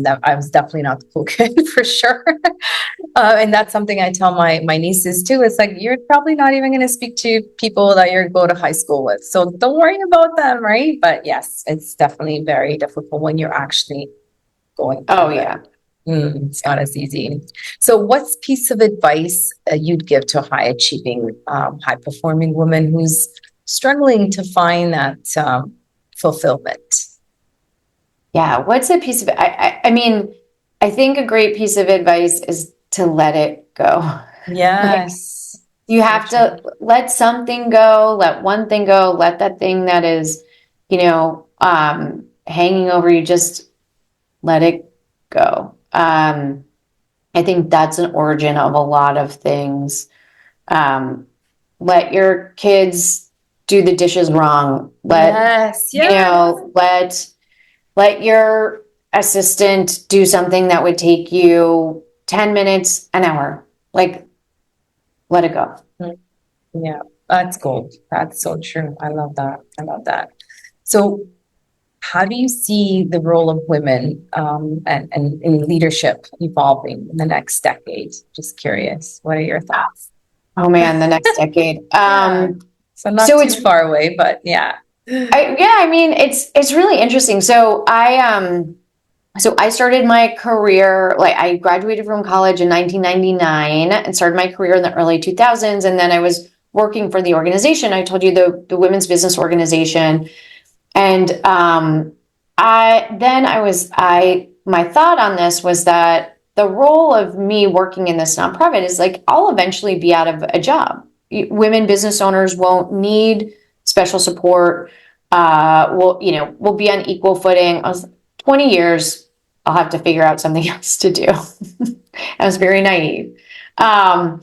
definitely not the cool kid for sure. And that's something I tell my nieces too. It's like, you're probably not even going to speak to people that you go to high school with. So don't worry about them, right? But yes, it's definitely very difficult when you're actually going through Oh, it. yeah. It's not as easy. So what's piece of advice you'd give to a high achieving, high performing woman who's struggling to find that fulfillment? Yeah. What's a piece of it? I mean, I think a great piece of advice is to let it go. Yes. You have to let something go, let one thing go, let that thing that is, hanging over you, just let it go. I think that's an origin of a lot of things. Let your kids do the dishes wrong. Let your assistant do something that would take you 10 minutes, an hour. Let it go. Yeah, that's gold. That's so true. I love that. So how do you see the role of women and in leadership evolving in the next decade? Just curious. What are your thoughts? Oh man, the next decade. So not too far away, but yeah. I mean, it's really interesting. So I started my career, I graduated from college in 1999 and started my career in the early 2000s. And then I was working for the organization. I told you the Women's Business Organization. And my thought on this was that the role of me working in this nonprofit is I'll eventually be out of a job. Women business owners won't need special support. We'll be on equal footing. 20 years, I'll have to figure out something else to do. I was very naive. And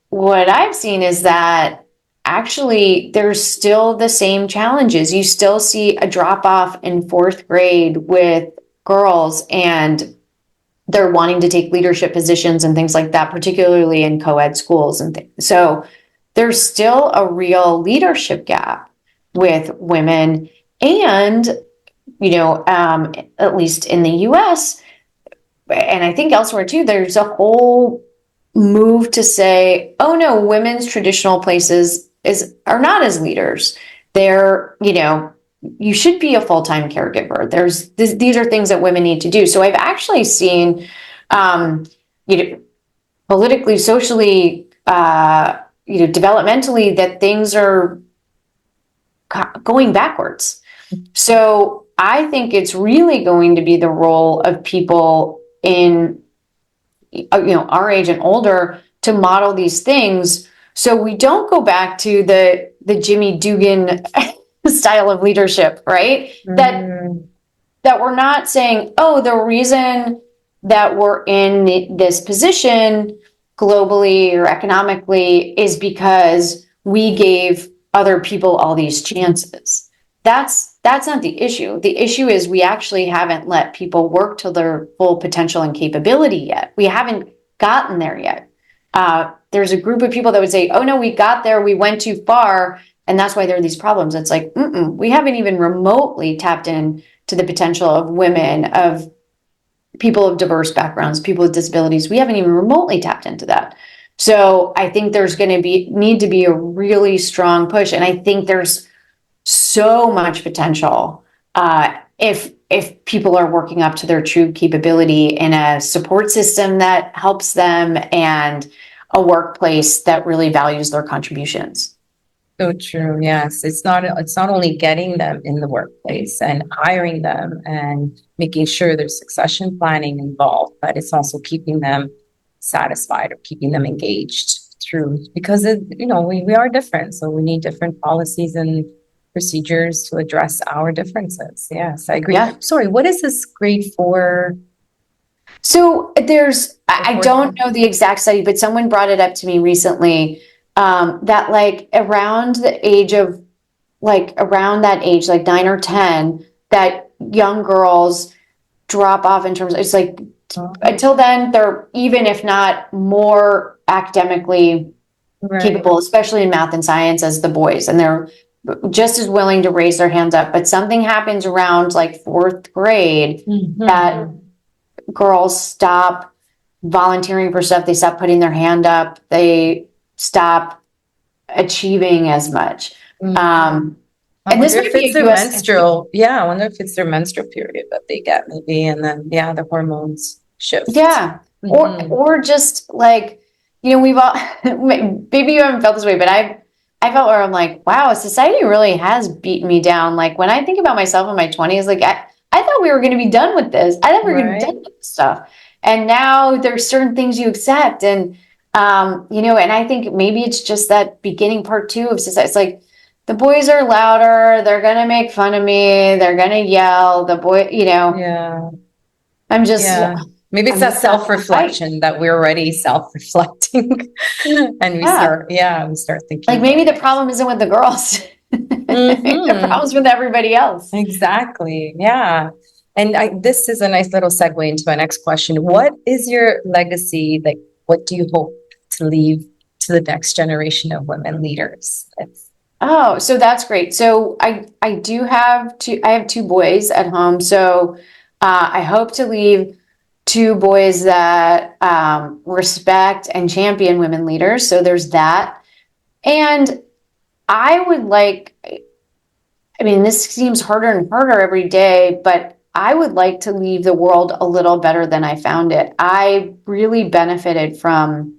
what I've seen is that actually there's still the same challenges. You still see a drop off in fourth grade with girls, and they're wanting to take leadership positions and things like that, particularly in co-ed schools and things. So there's still a real leadership gap with women. And, at least in the US, and I think elsewhere too, there's a whole move to say, oh no, women's traditional places are not as leaders. They're, you should be a full-time caregiver. These are things that women need to do. So I've actually seen, politically, socially, developmentally, that things are going backwards. So I think it's really going to be the role of people in, our age and older to model these things, so we don't go back to the Jimmy Dugan style of leadership, right? Mm-hmm. That we're not saying, oh, the reason that we're in this position globally or economically is because we gave other people all these chances. That's not the issue. The issue is we actually haven't let people work to their full potential and capability yet. We haven't gotten there yet. There's a group of people that would say, oh no, we got there, we went too far, and that's why there are these problems. It's like, we haven't even remotely tapped in to the potential of women, of people of diverse backgrounds, people with disabilities. We haven't even remotely tapped into that. So I think there's going to need to be a really strong push. And I think there's so much potential if people are working up to their true capability in a support system that helps them and a workplace that really values their contributions. So true. Yes. It's not only getting them in the workplace and hiring them and making sure there's succession planning involved, but it's also keeping them satisfied or keeping them engaged through, because we are different. So we need different policies and procedures to address our differences. Yes, I agree. Yeah. Sorry, what is this grade 4? So I don't know the exact study, but someone brought it up to me recently, that like around that age, like 9 or 10, that young girls drop off in terms of, it's like, until then, they're, even if not more academically capable, especially in math and science, as the boys, and they're just as willing to raise their hands up. But something happens around like 4th grade that girls stop volunteering for stuff. They stop putting their hand up. They stop achieving as much. And this might be their menstrual. Yeah, I wonder if it's their menstrual period that they get, maybe, and then the hormones shift. Yeah, or just like, we've all, maybe you haven't felt this way, but I felt where I'm like, wow, society really has beaten me down. Like when I think about myself in my 20s, like I thought we were going to be done with this. I thought we were going to be done with this stuff. And now there's certain things you accept, and and I think maybe it's just that beginning part 2 of society. It's like, the boys are louder. They're going to make fun of me. They're going to yell. The boy, Yeah. I'm just, maybe it's that self-reflection that we're already self-reflecting. And we start thinking. Like maybe the problem isn't with the girls. The problem's with everybody else. Exactly. Yeah. And this is a nice little segue into my next question. What is your legacy? Like, what do you hope to leave to the next generation of women leaders? Oh, so that's great. So I have 2 boys at home. So I hope to leave 2 boys that respect and champion women leaders. So there's that. And I would like, this seems harder and harder every day, but I would like to leave the world a little better than I found it. I really benefited from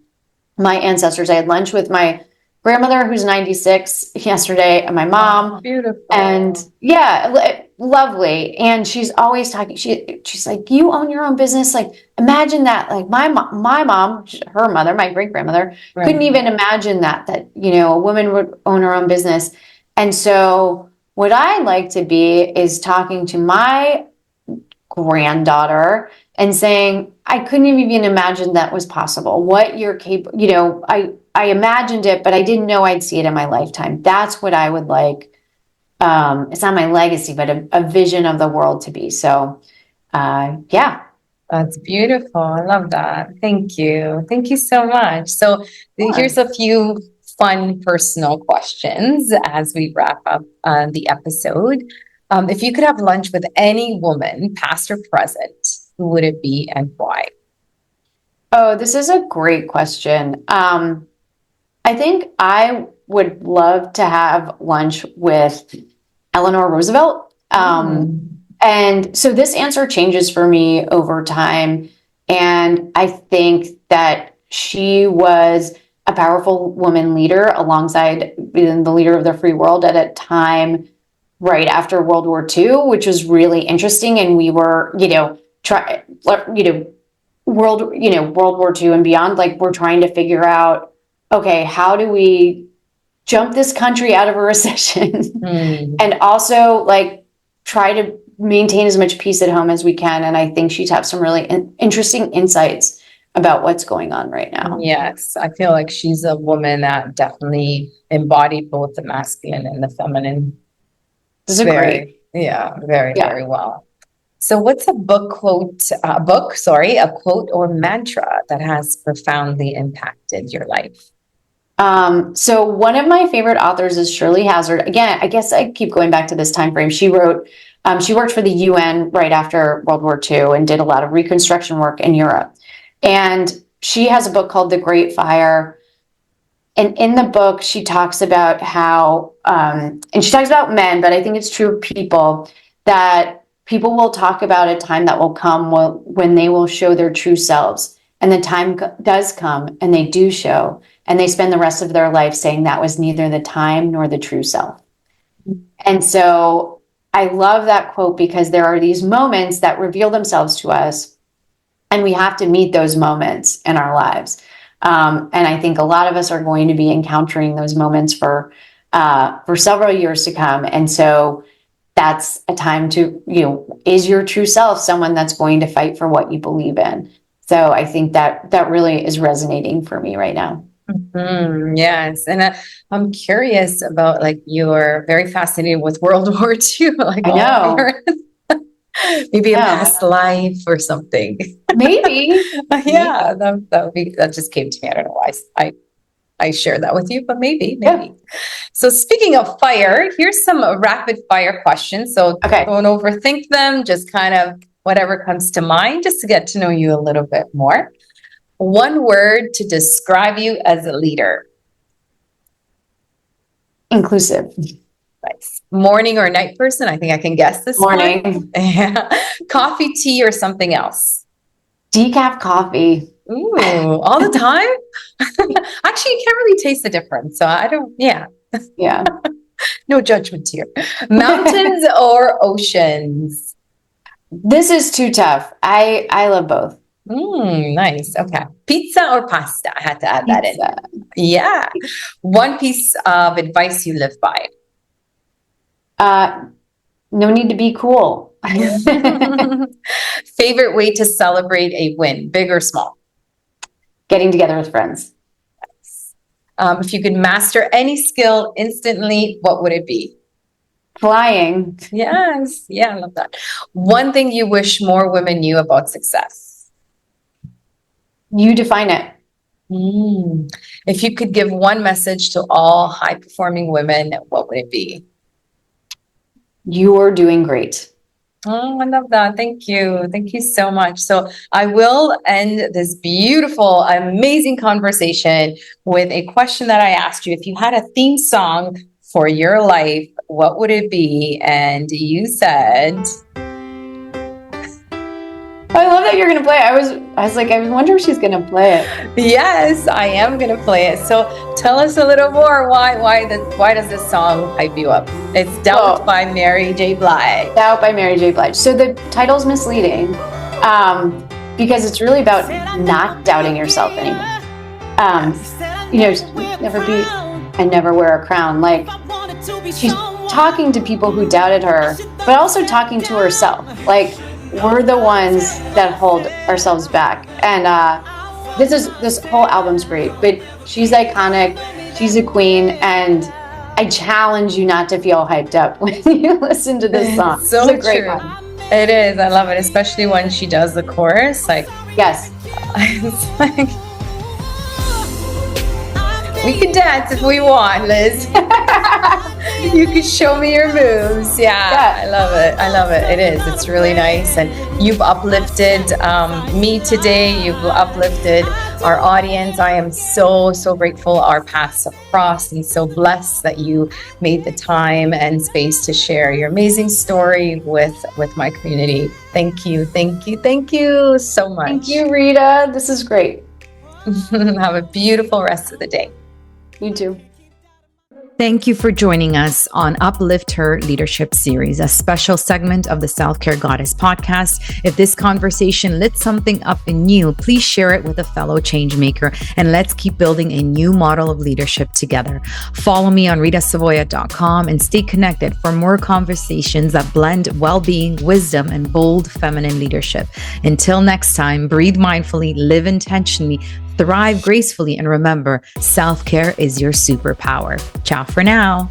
my ancestors. I had lunch with my grandmother, who's 96, yesterday, and my mom. Oh, beautiful. And lovely. And she's always talking. She's like, you own your own business. Like, imagine that. Like my mom, her mother, my great grandmother, couldn't even imagine that a woman would own her own business. And so what I'd like to be is talking to my granddaughter and saying, I couldn't even imagine that was possible. What you're capable, I imagined it, but I didn't know I'd see it in my lifetime. That's what I would like. It's not my legacy, but a vision of the world to be. So, That's beautiful. I love that. Thank you. Thank you so much. So here's a few fun personal questions as we wrap up the episode. If you could have lunch with any woman, past or present, who would it be and why? Oh, this is a great question. I think I would love to have lunch with Eleanor Roosevelt. And so this answer changes for me over time. And I think that she was a powerful woman leader alongside being the leader of the free world at a time right after World War II, which was really interesting. And we were, World War II and beyond, like we're trying to figure out, okay, how do we jump this country out of a recession and also like try to maintain as much peace at home as we can. And I think she'd have some really interesting insights about what's going on right now. Yes, I feel like she's a woman that definitely embodied both the masculine and the feminine. Very well. So what's a quote or mantra that has profoundly impacted your life? So one of my favorite authors is Shirley Hazard. Again, I guess I keep going back to this time frame. She worked for the UN right after World War II and did a lot of reconstruction work in Europe. And she has a book called The Great Fire. And in the book, she talks about how, and she talks about men, but I think it's true of people, that people will talk about a time that will come when they will show their true selves. And the time does come, and they do show, and they spend the rest of their life saying that was neither the time nor the true self. And so I love that quote, because there are these moments that reveal themselves to us, and we have to meet those moments in our lives. And I think a lot of us are going to be encountering those moments for several years to come. And so that's a time to, is your true self someone that's going to fight for what you believe in? So I think that really is resonating for me right now. Mm-hmm. Yes. And I'm curious about, like, you're very fascinated with World War II. Like, I know. Maybe a past life or something. Maybe. Yeah, that just came to me. I don't know why I shared that with you, but maybe. Yeah. So speaking of fire, here's some rapid fire questions. So don't overthink them. Just kind of whatever comes to mind, just to get to know you a little bit more. One word to describe you as a leader. Inclusive. Nice. Morning or night person? I think I can guess this. Morning. Coffee, tea, or something else? Decaf coffee. Ooh, all the time? Actually, you can't really taste the difference. So I don't, Yeah. No judgment here. Mountains or oceans? This is too tough. I love both. Nice. Okay. Pizza or pasta? I had to add that in. Yeah. One piece of advice you live by. No need to be cool. Favorite way to celebrate a win, big or small? Getting together with friends. If you could master any skill instantly, what would it be? Flying. Yes. Yeah, I love that. One thing you wish more women knew about success. You define it. If you could give one message to all high-performing women, what would it be? You're doing great. Oh, I love that. Thank you. Thank you so much. So I will end this beautiful, amazing conversation with a question that I asked you. If you had a theme song for your life, what would it be? And you said... I love that you're going to play it. I was like, I wonder if she's going to play it. Yes, I am going to play it. So tell us a little more. Why does this song hype you up? It's Doubt by Mary J. Blige. Doubt by Mary J. Blige. So the title's misleading because it's really about not doubting yourself anymore. Never be and never wear a crown. Like, she's talking to people who doubted her, but also talking to herself. Like, we're the ones that hold ourselves back. And this whole album's great, but she's iconic. She's a queen. And I challenge you not to feel hyped up when you listen to this song. It's a great one. It is. I love it, especially when she does the chorus. Like, yes. It's like, we can dance if we want, Liz. You can show me your moves. Yeah, I love it. I love it. It is. It's really nice. And you've uplifted me today. You've uplifted our audience. I am so, so grateful our paths have crossed, and so blessed that you made the time and space to share your amazing story with my community. Thank you. Thank you. Thank you so much. Thank you, Rita. This is great. Have a beautiful rest of the day. You too. Thank you for joining us on UpliftHer Leadership Series, a special segment of the Self-Care Goddess podcast. If this conversation lit something up in you, please share it with a fellow changemaker, and let's keep building a new model of leadership together. Follow me on ritasavoia.com and stay connected for more conversations that blend well-being, wisdom, and bold feminine leadership. Until next time, breathe mindfully, live intentionally, thrive gracefully, and remember, self-care is your superpower. Ciao for now.